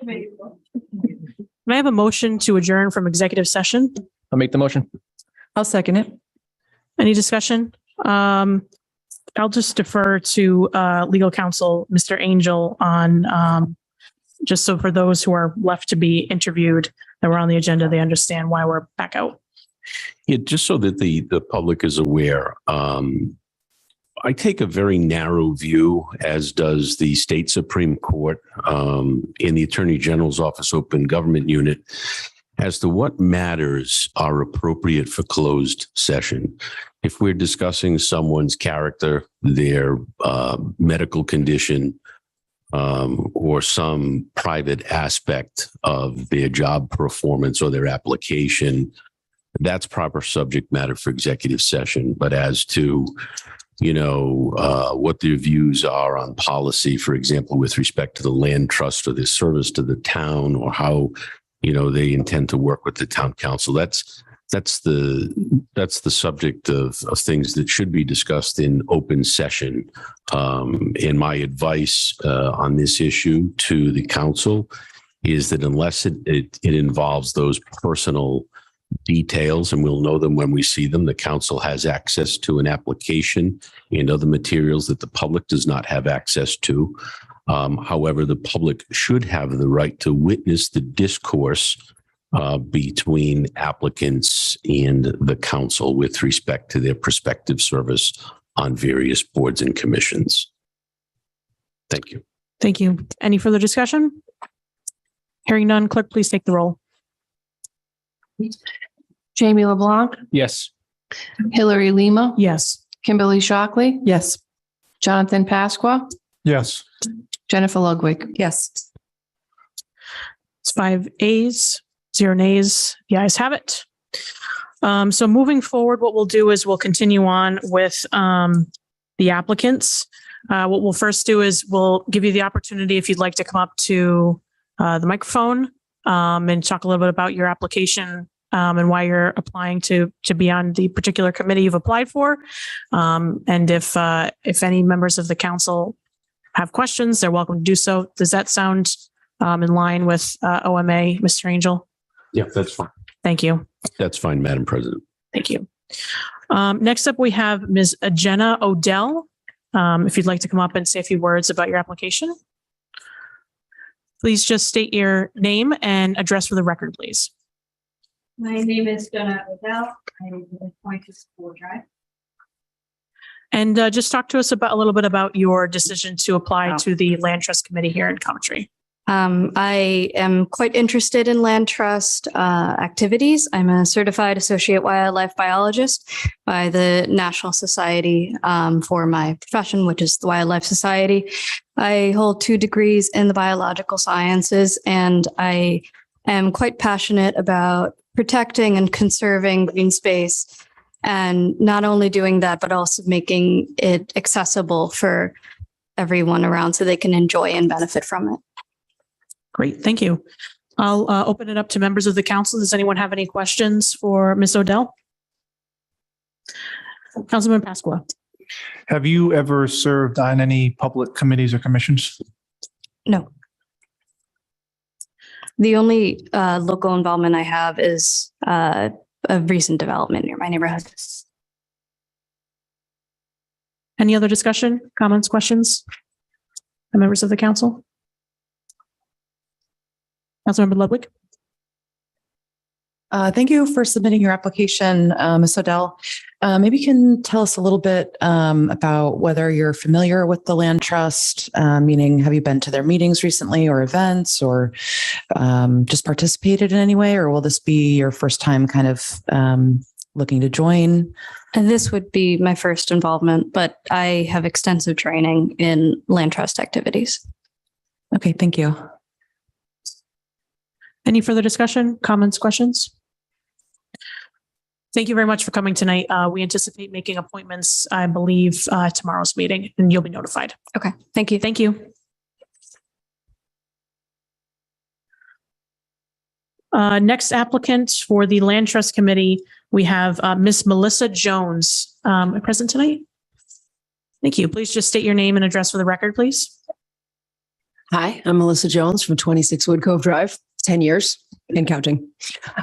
Speaker 9: May I have a motion to adjourn from executive session?
Speaker 10: I'll make the motion.
Speaker 8: I'll second it.
Speaker 9: Any discussion? I'll just defer to legal counsel, Mr. Angel, on just so for those who are left to be interviewed that were on the agenda, they understand why we're back out.
Speaker 12: Yeah, just so that the public is aware, I take a very narrow view, as does the state Supreme Court in the Attorney General's Office Open Government Unit, as to what matters are appropriate for closed session. If we're discussing someone's character, their medical condition, or some private aspect of their job performance or their application, that's proper subject matter for executive session. But as to, what their views are on policy, for example, with respect to the land trust or their service to the town, or how, they intend to work with the town council, that's the subject of things that should be discussed in open session. And my advice on this issue to the council is that unless it involves those personal details, and we'll know them when we see them, the council has access to an application and other materials that the public does not have access to. However, the public should have the right to witness the discourse between applicants and the council with respect to their prospective service on various boards and commissions. Thank you.
Speaker 9: Thank you. Any further discussion? Hearing none, clerk, please take the roll.
Speaker 4: Jamie LeBlanc,
Speaker 10: Yes.
Speaker 4: Hillary Lima,
Speaker 9: Yes.
Speaker 4: Kimberly Shockley,
Speaker 8: Yes.
Speaker 4: Jonathan Pasqua,
Speaker 3: Yes.
Speaker 4: Jennifer Ludwig.
Speaker 2: Yes.
Speaker 9: It's 5 ayes, 0 nays. The ayes have it. So moving forward, what we'll do is we'll continue on with the applicants. What we'll first do is we'll give you the opportunity, if you'd like to come up to the microphone and talk a little bit about your application and why you're applying to be on the particular committee you've applied for. And if any members of the council have questions, they're welcome to do so. Does that sound in line with OMA, Mr. Angel?
Speaker 12: Yeah, that's fine.
Speaker 9: Thank you.
Speaker 12: That's fine, Madam President.
Speaker 9: Thank you. Next up, we have Ms. Jenna Odell. If you'd like to come up and say a few words about your application. Please just state your name and address for the record, please.
Speaker 5: My name is Jenna Odell. I'm appointed school drive.
Speaker 9: And just talk to us about a little bit about your decision to apply to the Land Trust Committee here in Coventry.
Speaker 13: I am quite interested in land trust activities. I'm a certified associate wildlife biologist by the National Society for my profession, which is the Wildlife Society. I hold 2 degrees in the biological sciences, and I am quite passionate about protecting and conserving green space, and not only doing that, but also making it accessible for everyone around so they can enjoy and benefit from it.
Speaker 9: Great, thank you. I'll open it up to members of the council. Does anyone have any questions for Ms. Odell? Councilman Pascua.
Speaker 3: Have you ever served on any public committees or commissions?
Speaker 13: No. The only local involvement I have is a recent development near my neighborhood.
Speaker 9: Any other discussion, comments, questions? From members of the council? Councilmember Ludwig.
Speaker 2: Thank you for submitting your application, Ms. Odell. Maybe you can tell us a little bit about whether you're familiar with the Land Trust, meaning have you been to their meetings recently or events, or just participated in any way, or will this be your first time kind of looking to join?
Speaker 13: And this would be my first involvement, but I have extensive training in land trust activities.
Speaker 2: Okay, thank you.
Speaker 9: Any further discussion, comments, questions? Thank you very much for coming tonight. We anticipate making appointments, I believe, tomorrow's meeting, and you'll be notified.
Speaker 13: Okay, thank you.
Speaker 9: Thank you. Next applicant for the Land Trust Committee, we have Miss Melissa Jones, present tonight. Thank you. Please just state your name and address for the record, please.
Speaker 14: Hi, I'm Melissa Jones from 26 Wood Cove Drive, 10 years and counting.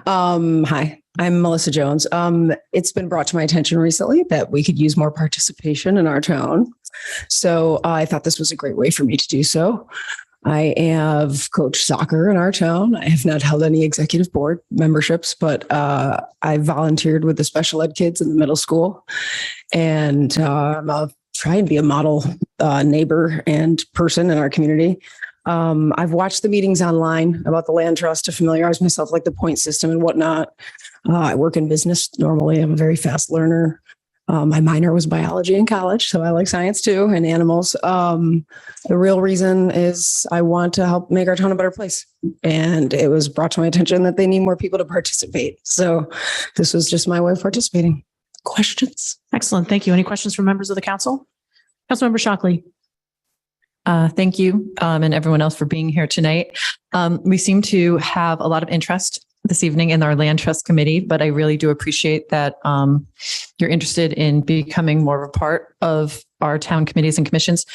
Speaker 14: Hi, I'm Melissa Jones. It's been brought to my attention recently that we could use more participation in our town. So I thought this was a great way for me to do so. I have coached soccer in our town. I have not held any executive board memberships, but I volunteered with the special ed kids in the middle school. And I'll try and be a model neighbor and person in our community. I've watched the meetings online about the land trust to familiarize myself, like the point system and whatnot. I work in business normally. I'm a very fast learner. My minor was biology in college, so I like science too and animals. The real reason is I want to help make our town a better place. And it was brought to my attention that they need more people to participate. So this was just my way of participating. Questions?
Speaker 9: Excellent. Thank you. Any questions from members of the council? Councilmember Shockley.
Speaker 8: Thank you, and everyone else for being here tonight. We seem to have a lot of interest this evening in our land trust committee, but I really do appreciate that you're interested in becoming more of a part of our town committees and commissions.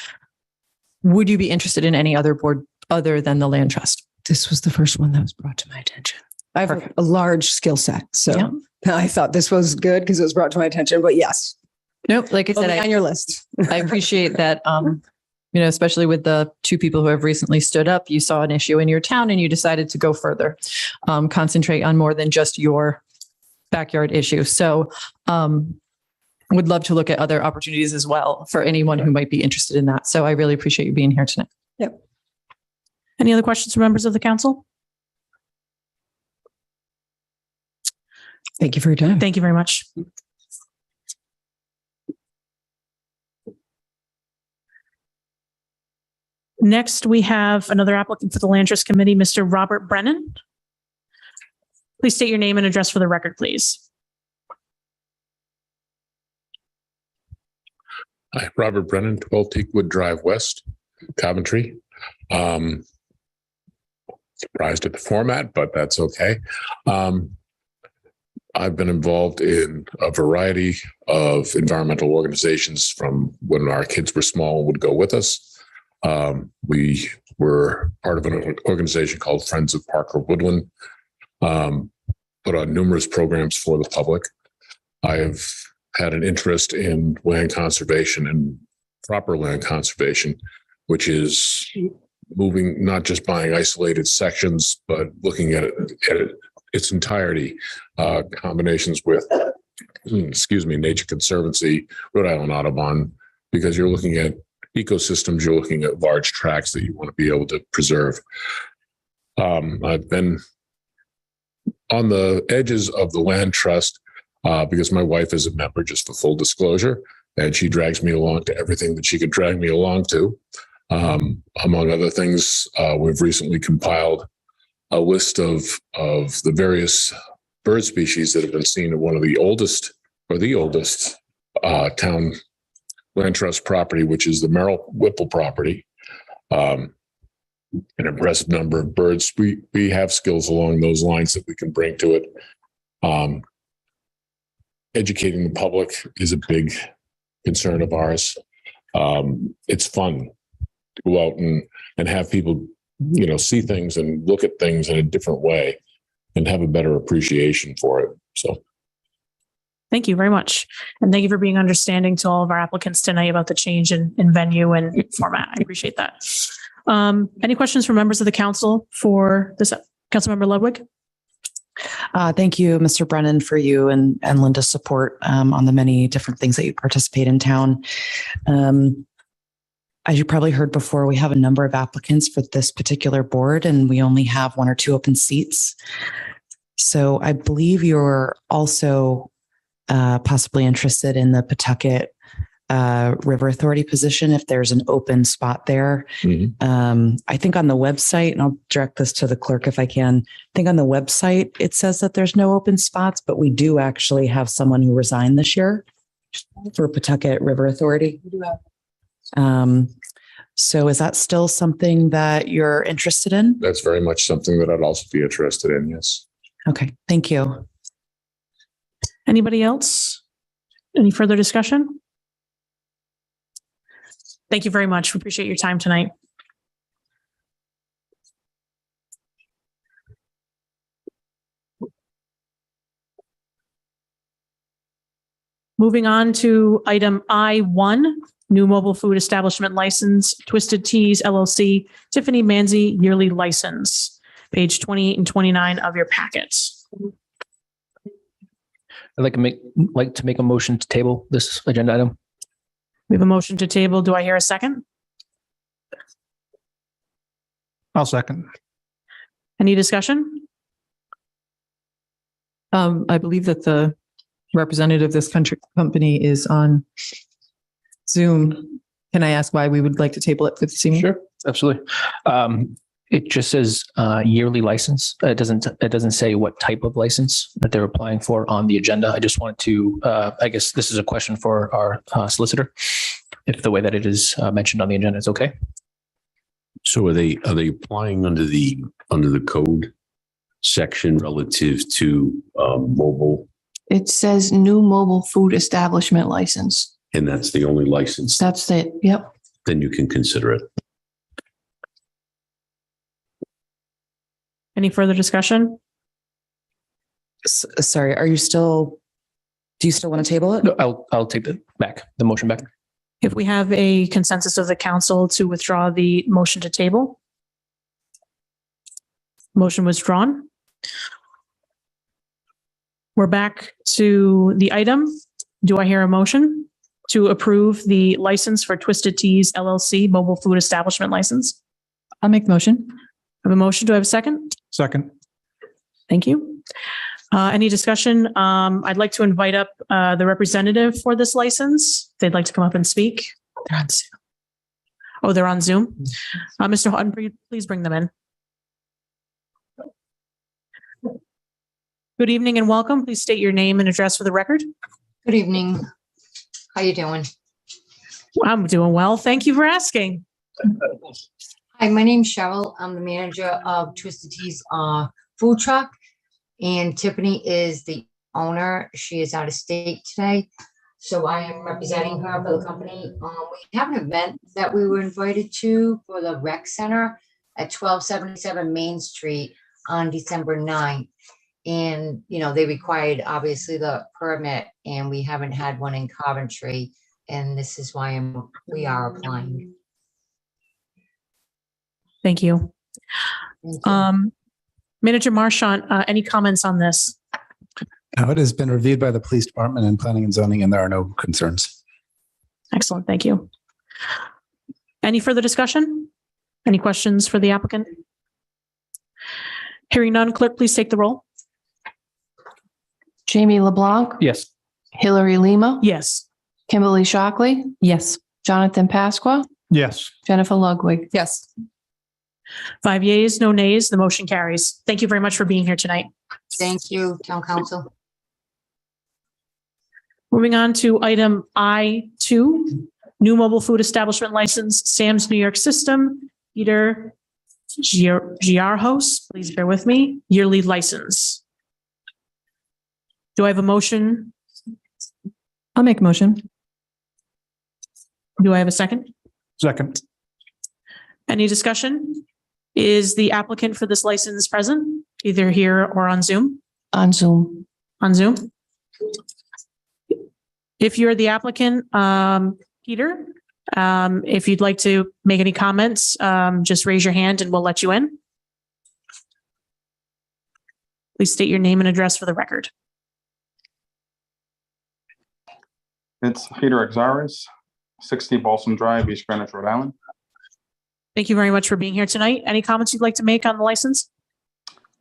Speaker 8: Would you be interested in any other board other than the land trust?
Speaker 14: This was the first one that was brought to my attention. I have a large skill set, so I thought this was good because it was brought to my attention, but yes.
Speaker 8: Nope. Like I said,
Speaker 14: on your list.
Speaker 8: I appreciate that. Especially with the two people who have recently stood up, you saw an issue in your town and you decided to go further, concentrate on more than just your backyard issue. So would love to look at other opportunities as well for anyone who might be interested in that. So I really appreciate you being here tonight.
Speaker 14: Yep.
Speaker 9: Any other questions from members of the council?
Speaker 14: Thank you for your time.
Speaker 9: Thank you very much. Next, we have another applicant for the Land Trust Committee, Mr. Robert Brennan. Please state your name and address for the record, please.
Speaker 15: Hi, Robert Brennan, 12 Teakwood Drive West, Coventry. Surprised at the format, but that's okay. I've been involved in a variety of environmental organizations from when our kids were small and would go with us. We were part of an organization called Friends of Parker Woodland, put on numerous programs for the public. I have had an interest in land conservation and proper land conservation, which is moving, not just buying isolated sections, but looking at its entirety, combinations with, Nature Conservancy, Rhode Island Audubon, because you're looking at ecosystems, you're looking at large tracts that you want to be able to preserve. I've been on the edges of the land trust because my wife is a member, just for full disclosure, and she drags me along to everything that she could drag me along to. Among other things, we've recently compiled a list of the various bird species that have been seen at one of the oldest town land trust property, which is the Merrill Whipple property. An impressive number of birds. We have skills along those lines that we can bring to it. Educating the public is a big concern of ours. It's fun to go out and have people, see things and look at things in a different way and have a better appreciation for it. So.
Speaker 9: Thank you very much. And thank you for being understanding to all of our applicants tonight about the change in venue and format. I appreciate that. Any questions from members of the council for this? Councilmember Ludwig?
Speaker 2: Thank you, Mr. Brennan, for you and Linda's support on the many different things that you participate in town. As you probably heard before, we have a number of applicants for this particular board, and we only have 1 or 2 open seats. So I believe you're also possibly interested in the Pawtucket River Authority position if there's an open spot there. Mm-hmm. I think on the website, and I'll direct this to the clerk if I can, I think on the website it says that there's no open spots, but we do actually have someone who resigned this year for Pawtucket River Authority. So is that still something that you're interested in?
Speaker 15: That's very much something that I'd also be interested in, yes.
Speaker 2: Okay, thank you.
Speaker 9: Anybody else? Any further discussion? Thank you very much. We appreciate your time tonight. Moving on to item I1, new mobile food establishment license, Twisted Teas LLC, Tiffany Manzi yearly license, page 28 and 29 of your packets.
Speaker 10: I'd like to make a motion to table this agenda item.
Speaker 9: We have a motion to table. Do I hear a second?
Speaker 3: I'll second.
Speaker 9: Any discussion?
Speaker 8: I believe that the representative of this company is on Zoom. Can I ask why we would like to table it for this evening?
Speaker 10: Sure, absolutely. It just says yearly license. It doesn't say what type of license that they're applying for on the agenda. I just wanted to, I guess this is a question for our solicitor, if the way that it is mentioned on the agenda is okay.
Speaker 12: So are they applying under the code section relative to mobile?
Speaker 4: It says new mobile food establishment license.
Speaker 12: And that's the only license?
Speaker 4: That's it. Yep.
Speaker 12: Then you can consider it.
Speaker 9: Any further discussion?
Speaker 2: Sorry, do you still want to table it?
Speaker 10: No, I'll take the motion back.
Speaker 9: If we have a consensus of the council to withdraw the motion to table. Motion withdrawn. We're back to the item. Do I hear a motion to approve the license for Twisted Teas LLC mobile food establishment license?
Speaker 8: I'll make the motion.
Speaker 9: I have a motion. Do I have a second?
Speaker 3: Second.
Speaker 9: Thank you. Any discussion? I'd like to invite up the representative for this license. If they'd like to come up and speak. They're on Zoom. Oh, they're on Zoom. Mr. Houghton, please bring them in. Good evening and welcome. Please state your name and address for the record.
Speaker 16: Good evening. How you doing?
Speaker 9: I'm doing well. Thank you for asking.
Speaker 16: Hi, my name's Cheryl. I'm the manager of Twisted Teas food truck, and Tiffany is the owner. She is out of state today, so I am representing her for the company. We have an event that we were invited to for the rec center at 1277 Main Street on December 9th. And, you know, they required obviously the permit, and we haven't had one in Coventry. And this is why we are applying.
Speaker 9: Thank you. Manager Marchant, any comments on this?
Speaker 7: Now, it has been reviewed by the police department and planning and zoning, and there are no concerns.
Speaker 9: Excellent. Thank you. Any further discussion? Any questions for the applicant? Hearing none, clerk, please take the roll.
Speaker 4: Jamie LeBlanc,
Speaker 10: Yes.
Speaker 4: Hillary Lima,
Speaker 9: Yes.
Speaker 4: Kimberly Shockley,
Speaker 8: Yes.
Speaker 4: Jonathan Pasqua,
Speaker 3: Yes.
Speaker 4: Jennifer Ludwig.
Speaker 2: Yes.
Speaker 9: 5 yeas, no nays. The motion carries. Thank you very much for being here tonight.
Speaker 16: Thank you, Town Council.
Speaker 9: Moving on to item I2, new mobile food establishment license, Sam's New York System, Peter Giarhos, please bear with me, yearly license. Do I have a motion?
Speaker 8: I'll make a motion.
Speaker 9: Do I have a second?
Speaker 3: Second.
Speaker 9: Any discussion? Is the applicant for this license present, either here or on Zoom?
Speaker 4: On Zoom.
Speaker 9: On Zoom? If you're the applicant, Peter, if you'd like to make any comments, just raise your hand and we'll let you in. Please state your name and address for the record.
Speaker 17: It's Peter Exares, 60 Balsam Drive, East Greenwich, Rhode Island.
Speaker 9: Thank you very much for being here tonight. Any comments you'd like to make on the license?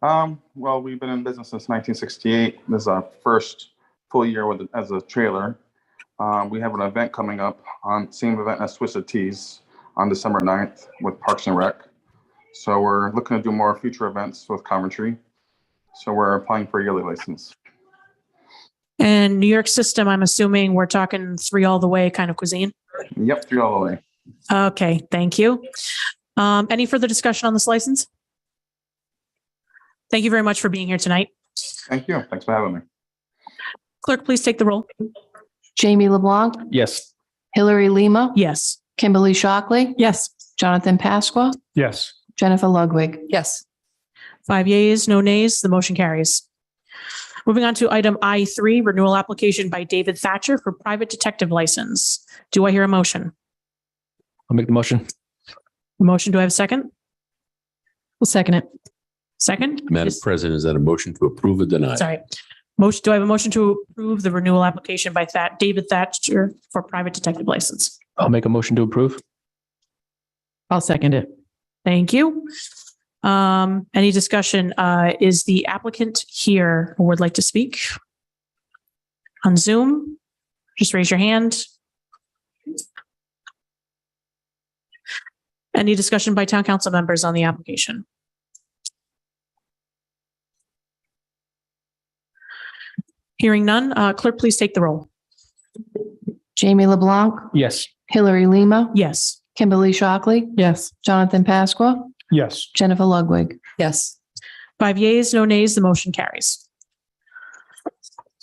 Speaker 17: Well, we've been in business since 1968. This is our first full year as a trailer. We have an event coming up on same event as Twisted Teas on December 9th with Parks and Rec. So we're looking to do more future events with Coventry. So we're applying for a yearly license.
Speaker 9: And New York System, I'm assuming we're talking 3 all the way kind of cuisine?
Speaker 17: Yep, 3 all the way.
Speaker 9: Okay, thank you. Any further discussion on this license? Thank you very much for being here tonight.
Speaker 17: Thank you. Thanks for having me.
Speaker 9: Clerk, please take the roll.
Speaker 4: Jamie LeBlanc,
Speaker 10: Yes.
Speaker 4: Hillary Lima,
Speaker 9: Yes.
Speaker 4: Kimberly Shockley,
Speaker 8: Yes.
Speaker 4: Jonathan Pasqua,
Speaker 3: Yes.
Speaker 4: Jennifer Ludwig.
Speaker 2: Yes.
Speaker 9: 5 yeas, no nays. The motion carries. Moving on to item I3, renewal application by David Thatcher for private detective license. Do I hear a motion?
Speaker 10: I'll make the motion.
Speaker 9: Motion, do I have a second?
Speaker 8: We'll second it.
Speaker 9: Second?
Speaker 12: Madam President, is that a motion to approve or deny?
Speaker 9: Sorry. Motion, do I have a motion to approve the renewal application by David Thatcher for private detective license?
Speaker 10: I'll make a motion to approve.
Speaker 8: I'll second it.
Speaker 9: Thank you. Any discussion? Is the applicant here who would like to speak? On Zoom? Just raise your hand. Any discussion by town council members on the application? Hearing none, clerk, please take the roll.
Speaker 4: Jamie LeBlanc,
Speaker 10: Yes.
Speaker 4: Hillary Lima,
Speaker 9: Yes.
Speaker 4: Kimberly Shockley,
Speaker 8: Yes.
Speaker 4: Jonathan Pasqua,
Speaker 3: Yes.
Speaker 4: Jennifer Ludwig.
Speaker 14: Yes.
Speaker 9: 5 yeas, no nays, the motion carries.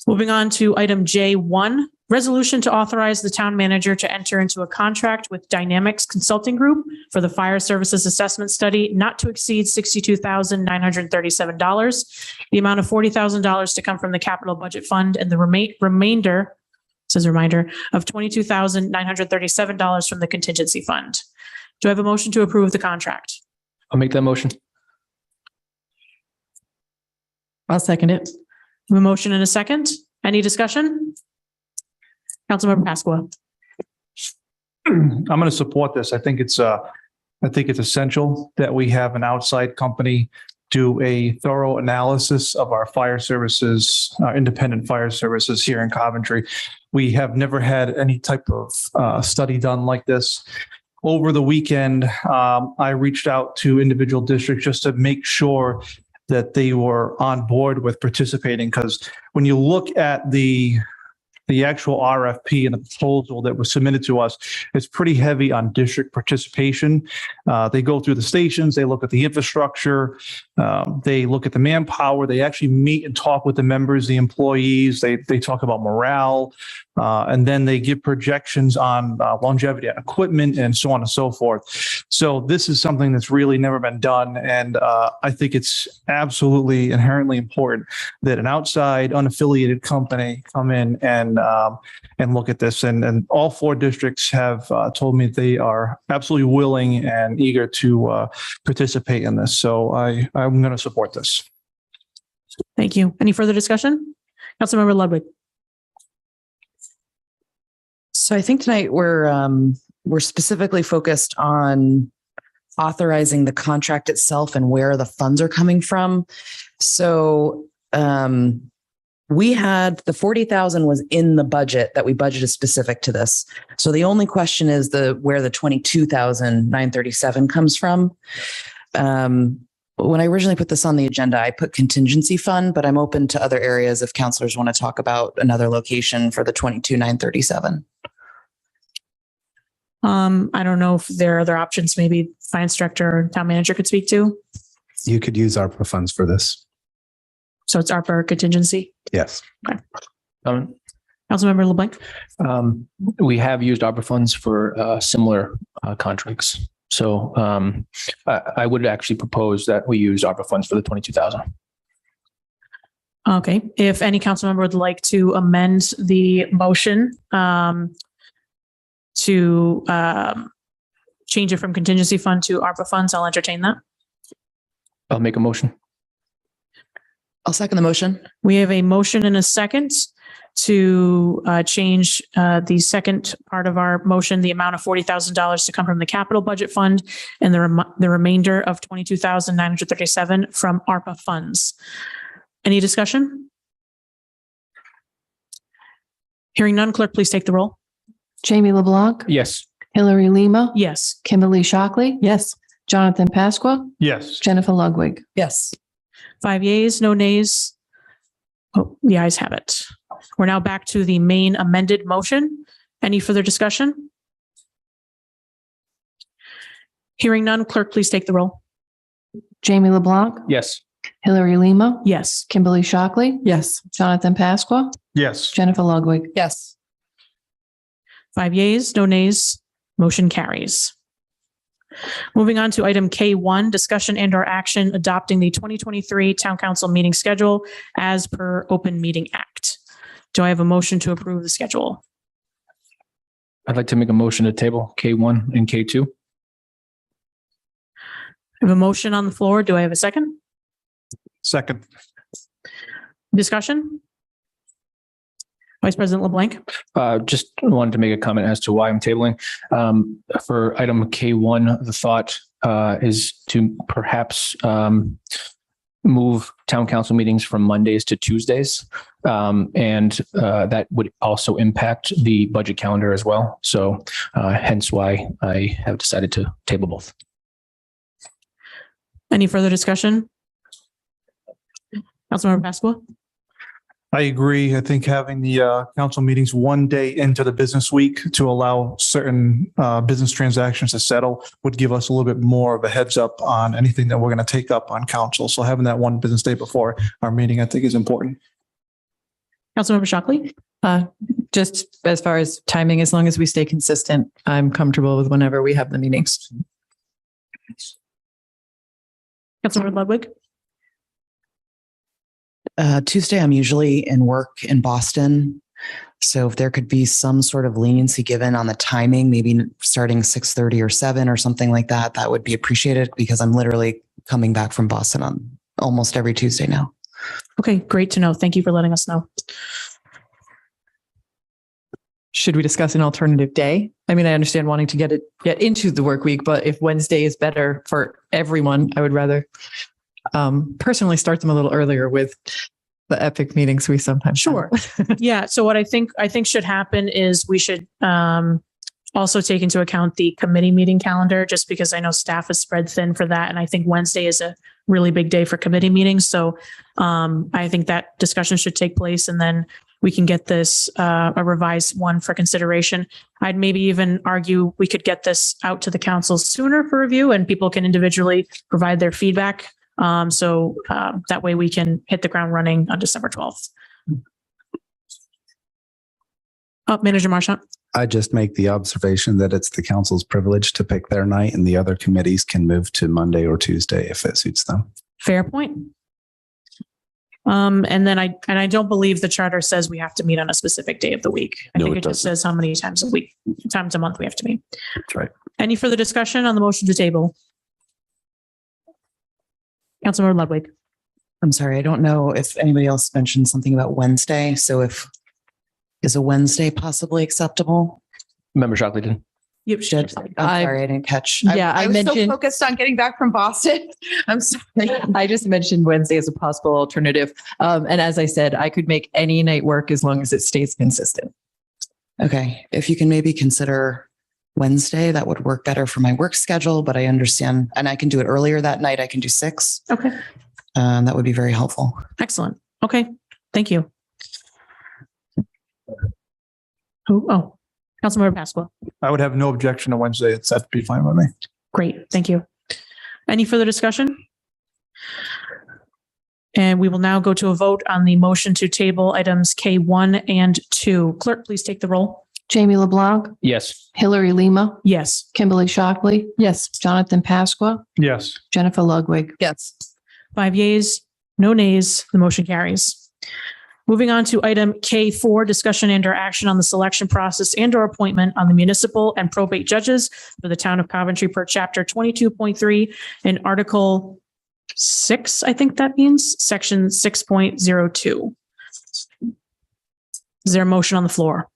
Speaker 9: Moving on to item J1, resolution to authorize the town manager to enter into a contract with Dynamix Consulting Group for the fire services assessment study not to exceed $62,937. The amount of $40,000 to come from the capital budget fund and the remainder, says reminder, of $22,937 from the contingency fund. Do I have a motion to approve the contract?
Speaker 10: I'll make that motion.
Speaker 8: I'll second it.
Speaker 9: A motion and a second. Any discussion? Councilmember Pascua.
Speaker 3: I'm going to support this. I think it's essential that we have an outside company do a thorough analysis of our fire services, independent fire services here in Coventry. We have never had any type of study done like this. Over the weekend, I reached out to individual districts just to make sure that they were on board with participating. Because when you look at the actual RFP and the proposal that was submitted to us, it's pretty heavy on district participation. They go through the stations, they look at the infrastructure, they look at the manpower, they actually meet and talk with the members, the employees, they talk about morale, and then they give projections on longevity and equipment and so on and so forth. So this is something that's really never been done. And I think it's absolutely inherently important that an outside unaffiliated company come in and look at this. And all 4 districts have told me they are absolutely willing and eager to participate in this. So I'm going to support this.
Speaker 9: Thank you. Any further discussion? Councilmember Ludwig.
Speaker 2: So I think tonight we're specifically focused on authorizing the contract itself and where the funds are coming from. So we had the 40,000 was in the budget that we budgeted specific to this. So the only question is where the 22,937 comes from. When I originally put this on the agenda, I put contingency fund, but I'm open to other areas if counselors want to talk about another location for the 22,937.
Speaker 9: I don't know if there are other options, maybe finance director or town manager could speak to.
Speaker 7: You could use ARPA funds for this.
Speaker 9: So it's ARPA or contingency.
Speaker 7: Yes.
Speaker 9: Okay. Councilmember LeBlanc.
Speaker 10: We have used ARPA funds for similar contracts. So I would actually propose that we use ARPA funds for the 22,000.
Speaker 9: Okay. If any council member would like to amend the motion to change it from contingency fund to ARPA funds, I'll entertain that.
Speaker 10: I'll make a motion.
Speaker 2: I'll second the motion.
Speaker 9: We have a motion and a second to change the second part of our motion, the amount of $40,000 to come from the capital budget fund and the remainder of $22,937 from ARPA funds. Any discussion? Hearing none, clerk, please take the roll.
Speaker 4: Jamie LeBlanc,
Speaker 10: Yes.
Speaker 4: Hillary Lima,
Speaker 9: Yes.
Speaker 4: Kimberly Shockley,
Speaker 8: Yes.
Speaker 4: Jonathan Pasqua,
Speaker 3: Yes.
Speaker 4: Jennifer Ludwig.
Speaker 2: Yes.
Speaker 9: 5 yeas, no nays. Oh, the ayes have it. We're now back to the main amended motion. Any further discussion? Hearing none, clerk, please take the roll.
Speaker 4: Jamie LeBlanc,
Speaker 10: Yes.
Speaker 4: Hillary Lima,
Speaker 9: Yes.
Speaker 4: Kimberly Shockley,
Speaker 8: Yes.
Speaker 4: Jonathan Pasqua,
Speaker 3: Yes.
Speaker 4: Jennifer Ludwig.
Speaker 2: Yes.
Speaker 9: 5 yeas, no nays. Motion carries. Moving on to item K1, discussion and or action adopting the 2023 Town Council meeting schedule as per Open Meeting Act. Do I have a motion to approve the schedule?
Speaker 10: I'd like to make a motion to table K1 and K2.
Speaker 9: I have a motion on the floor. Do I have a second?
Speaker 3: Second.
Speaker 9: Discussion? Vice President LeBlanc?
Speaker 10: Just wanted to make a comment as to why I'm tabling. For item K1, the thought is to perhaps move town council meetings from Mondays to Tuesdays. And that would also impact the budget calendar as well. So hence why I have decided to table both.
Speaker 9: Any further discussion? Councilmember Pascua?
Speaker 3: I agree. I think having the council meetings one day into the business week to allow certain business transactions to settle would give us a little bit more of a heads up on anything that we're going to take up on council. So having that one business day before our meeting, I think, is important.
Speaker 9: Councilmember Shockley?
Speaker 8: Just as far as timing, as long as we stay consistent, I'm comfortable with whenever we have the meetings.
Speaker 9: Councilmember Ludwig?
Speaker 2: Tuesday, I'm usually in work in Boston. So if there could be some sort of leniency given on the timing, maybe starting 6:30 or 7 or something like that, that would be appreciated because I'm literally coming back from Boston on almost every Tuesday now.
Speaker 9: Okay, great to know. Thank you for letting us know.
Speaker 8: Should we discuss an alternative day? I mean, I understand wanting to get into the work week, but if Wednesday is better for everyone, I would rather personally start them a little earlier with the epic meetings we sometimes
Speaker 9: Sure. Yeah. So what I think should happen is we should also take into account the committee meeting calendar, just because I know staff is spread thin for that. And I think Wednesday is a really big day for committee meetings. So I think that discussion should take place, and then we can get this a revised one for consideration. I'd maybe even argue we could get this out to the council sooner for review, and people can individually provide their feedback. So that way we can hit the ground running on December 12th. Manager Marchant.
Speaker 7: I just make the observation that it's the council's privilege to pick their night, and the other committees can move to Monday or Tuesday if it suits them.
Speaker 9: Fair point. And then I don't believe the charter says we have to meet on a specific day of the week. I think it just says how many times a month we have to meet.
Speaker 12: That's right.
Speaker 9: Any further discussion on the motion to table? Councilmember Ludwig.
Speaker 2: I'm sorry, I don't know if anybody else mentioned something about Wednesday. So is a Wednesday possibly acceptable?
Speaker 10: Member Shockley did.
Speaker 2: I'm sorry, I didn't catch.
Speaker 8: Yeah,
Speaker 14: I was
Speaker 8: mentioned,
Speaker 14: so focused on getting back from Boston. I'm sorry.
Speaker 8: I just mentioned Wednesday as a possible alternative. And as I said, I could make any night work as long as it stays consistent.
Speaker 2: Okay, if you can maybe consider Wednesday, that would work better for my work schedule, but I understand, and I can do it earlier that night. I can do 6.
Speaker 9: Okay.
Speaker 2: That would be very helpful.
Speaker 9: Excellent. Okay. Thank you. Oh, Councilmember Pasqua.
Speaker 3: I would have no objection to Wednesday. That'd be fine with me.
Speaker 9: Great. Thank you. Any further discussion? And we will now go to a vote on the motion to table items K1 and 2. Clerk, please take the roll.
Speaker 4: Jamie LeBlanc,
Speaker 10: Yes.
Speaker 4: Hillary Lima,
Speaker 9: Yes.
Speaker 4: Kimberly Shockley,
Speaker 8: Yes.
Speaker 4: Jonathan Pasqua,
Speaker 3: Yes.
Speaker 4: Jennifer Ludwig.
Speaker 14: Yes.
Speaker 9: 5 yeas, no nays. The motion carries. Moving on to item K4, discussion and or action on the selection process and or appointment on the municipal and probate judges for the town of Coventry per chapter 22.3 and article 6, I think that means, section 6.02. Is there a motion on the floor?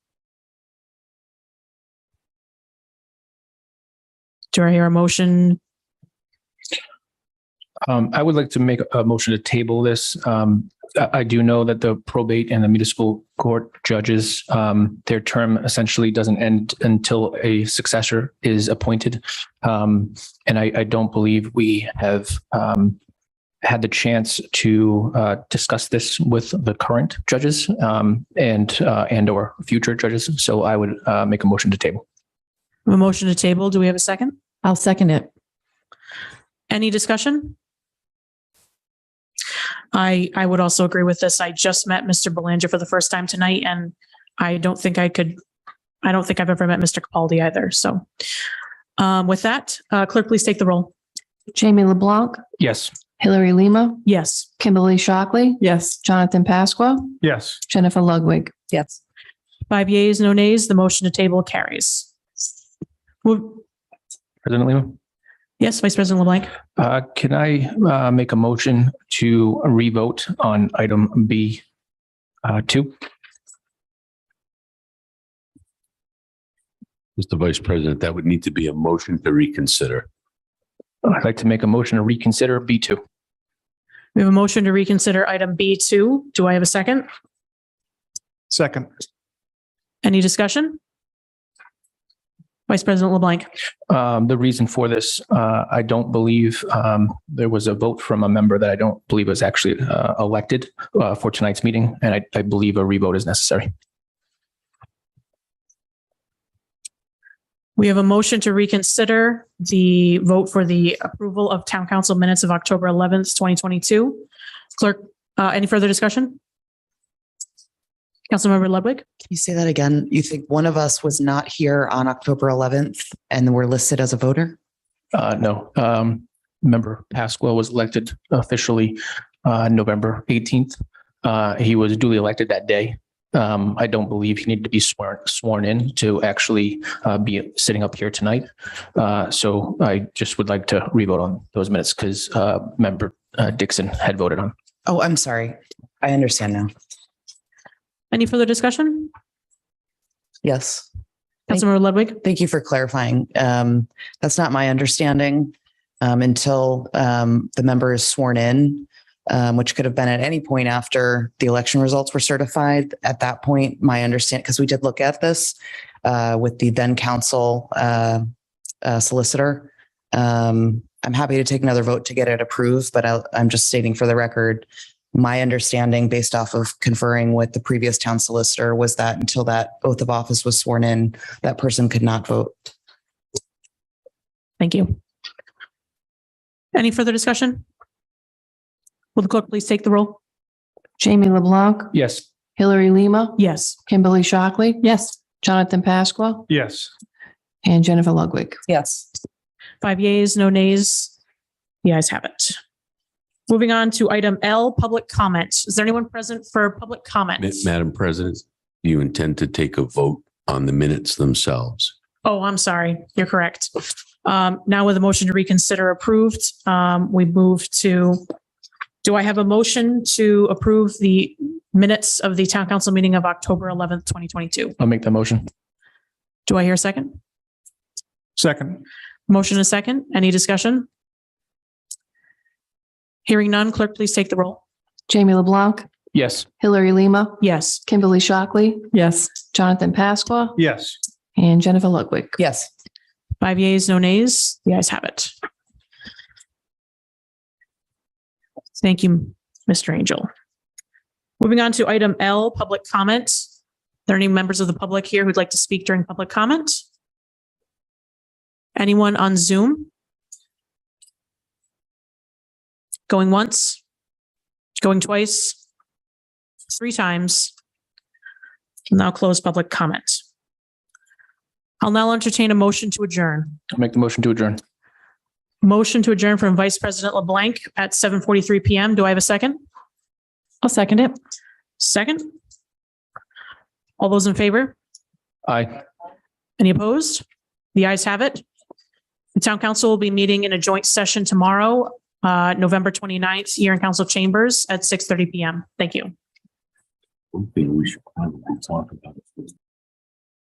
Speaker 9: Do I hear a motion?
Speaker 10: I would like to make a motion to table this. I do know that the probate and the municipal court judges, their term essentially doesn't end until a successor is appointed. And I don't believe we have had the chance to discuss this with the current judges and or future judges. So I would make a motion to table.
Speaker 9: A motion to table. Do we have a second?
Speaker 8: I'll second it.
Speaker 9: Any discussion? I would also agree with this. I just met Mr. Belanger for the first time tonight, and I don't think I've ever met Mr. Capaldi either. So With that, clerk, please take the roll.
Speaker 4: Jamie LeBlanc,
Speaker 3: Yes.
Speaker 4: Hillary Lima,
Speaker 9: Yes.
Speaker 4: Kimberly Shockley,
Speaker 8: Yes.
Speaker 4: Jonathan Pasqua,
Speaker 3: Yes.
Speaker 4: Jennifer Ludwig.
Speaker 14: Yes.
Speaker 9: 5 yeas, no nays. The motion to table carries.
Speaker 10: President Lima,
Speaker 9: Yes, Vice President LeBlanc.
Speaker 10: can I make a motion to revote on item B two?
Speaker 12: Mr. Vice President, that would need to be a motion to reconsider.
Speaker 10: I'd like to make a motion to reconsider B2.
Speaker 9: We have a motion to reconsider item B2. Do I have a second?
Speaker 3: Second.
Speaker 9: Any discussion? Vice President LeBlanc.
Speaker 10: The reason for this, I don't believe there was a vote from a member that I don't believe was actually elected for tonight's meeting, and I believe a revote is necessary.
Speaker 9: We have a motion to reconsider the vote for the approval of Town Council minutes of October 11th, 2022. Clerk, any further discussion? Councilmember Ludwig?
Speaker 2: Can you say that again? You think one of us was not here on October 11th and we're listed as a voter?
Speaker 10: No. Member Pascua was elected officially November 18th. He was duly elected that day. I don't believe he needed to be sworn in to actually be sitting up here tonight. So I just would like to revote on those minutes because Member Dixon had voted on.
Speaker 2: Oh, I'm sorry. I understand now.
Speaker 9: Any further discussion?
Speaker 2: Yes.
Speaker 9: Councilmember Ludwig?
Speaker 2: Thank you for clarifying. That's not my understanding until the member is sworn in, which could have been at any point after the election results were certified. At that point, my understanding, because we did look at this with the then council solicitor. I'm happy to take another vote to get it approved, but I'm just stating for the record, my understanding based off of conferring with the previous town solicitor was that until that oath of office was sworn in, that person could not vote.
Speaker 9: Thank you. Any further discussion? Will the clerk please take the roll?
Speaker 4: Jamie LeBlanc,
Speaker 10: Yes.
Speaker 4: Hillary Lima,
Speaker 9: Yes.
Speaker 4: Kimberly Shockley,
Speaker 8: Yes.
Speaker 4: Jonathan Pasqua,
Speaker 3: Yes.
Speaker 4: and Jennifer Ludwig.
Speaker 14: Yes.
Speaker 9: 5 yeas, no nays. The ayes have it. Moving on to item L, public comment. Is there anyone present for public comment?
Speaker 12: Madam President, do you intend to take a vote on the minutes themselves?
Speaker 9: Oh, I'm sorry. You're correct. Now with a motion to reconsider approved, we move to, do I have a motion to approve the minutes of the town council meeting of October 11th, 2022?
Speaker 10: I'll make the motion.
Speaker 9: Do I hear a second?
Speaker 3: Second.
Speaker 9: Motion and a second. Any discussion? Hearing none, clerk, please take the roll.
Speaker 4: Jamie LeBlanc,
Speaker 10: Yes.
Speaker 4: Hillary Lima,
Speaker 9: Yes.
Speaker 4: Kimberly Shockley,
Speaker 8: Yes.
Speaker 4: Jonathan Pasqua,
Speaker 3: Yes.
Speaker 4: and Jennifer Ludwig.
Speaker 14: Yes.
Speaker 9: 5 yeas, no nays. The ayes have it. Thank you, Mr. Angel. Moving on to item L, public comment. Are there any members of the public here who'd like to speak during public comment? Anyone on Zoom? Going once? Going twice? 3 times? I'll now close public comment. I'll now entertain a motion to adjourn.
Speaker 10: I'll make the motion to adjourn.
Speaker 9: Motion to adjourn from Vice President LeBlanc at 7:43 PM. Do I have a second?
Speaker 8: I'll second it.
Speaker 9: Second? All those in favor?
Speaker 10: Aye.
Speaker 9: Any opposed? The ayes have it. The town council will be meeting in a joint session tomorrow, November 29th, here in council chambers at 6:30 PM. Thank you.
Speaker 12: One thing we should probably talk about.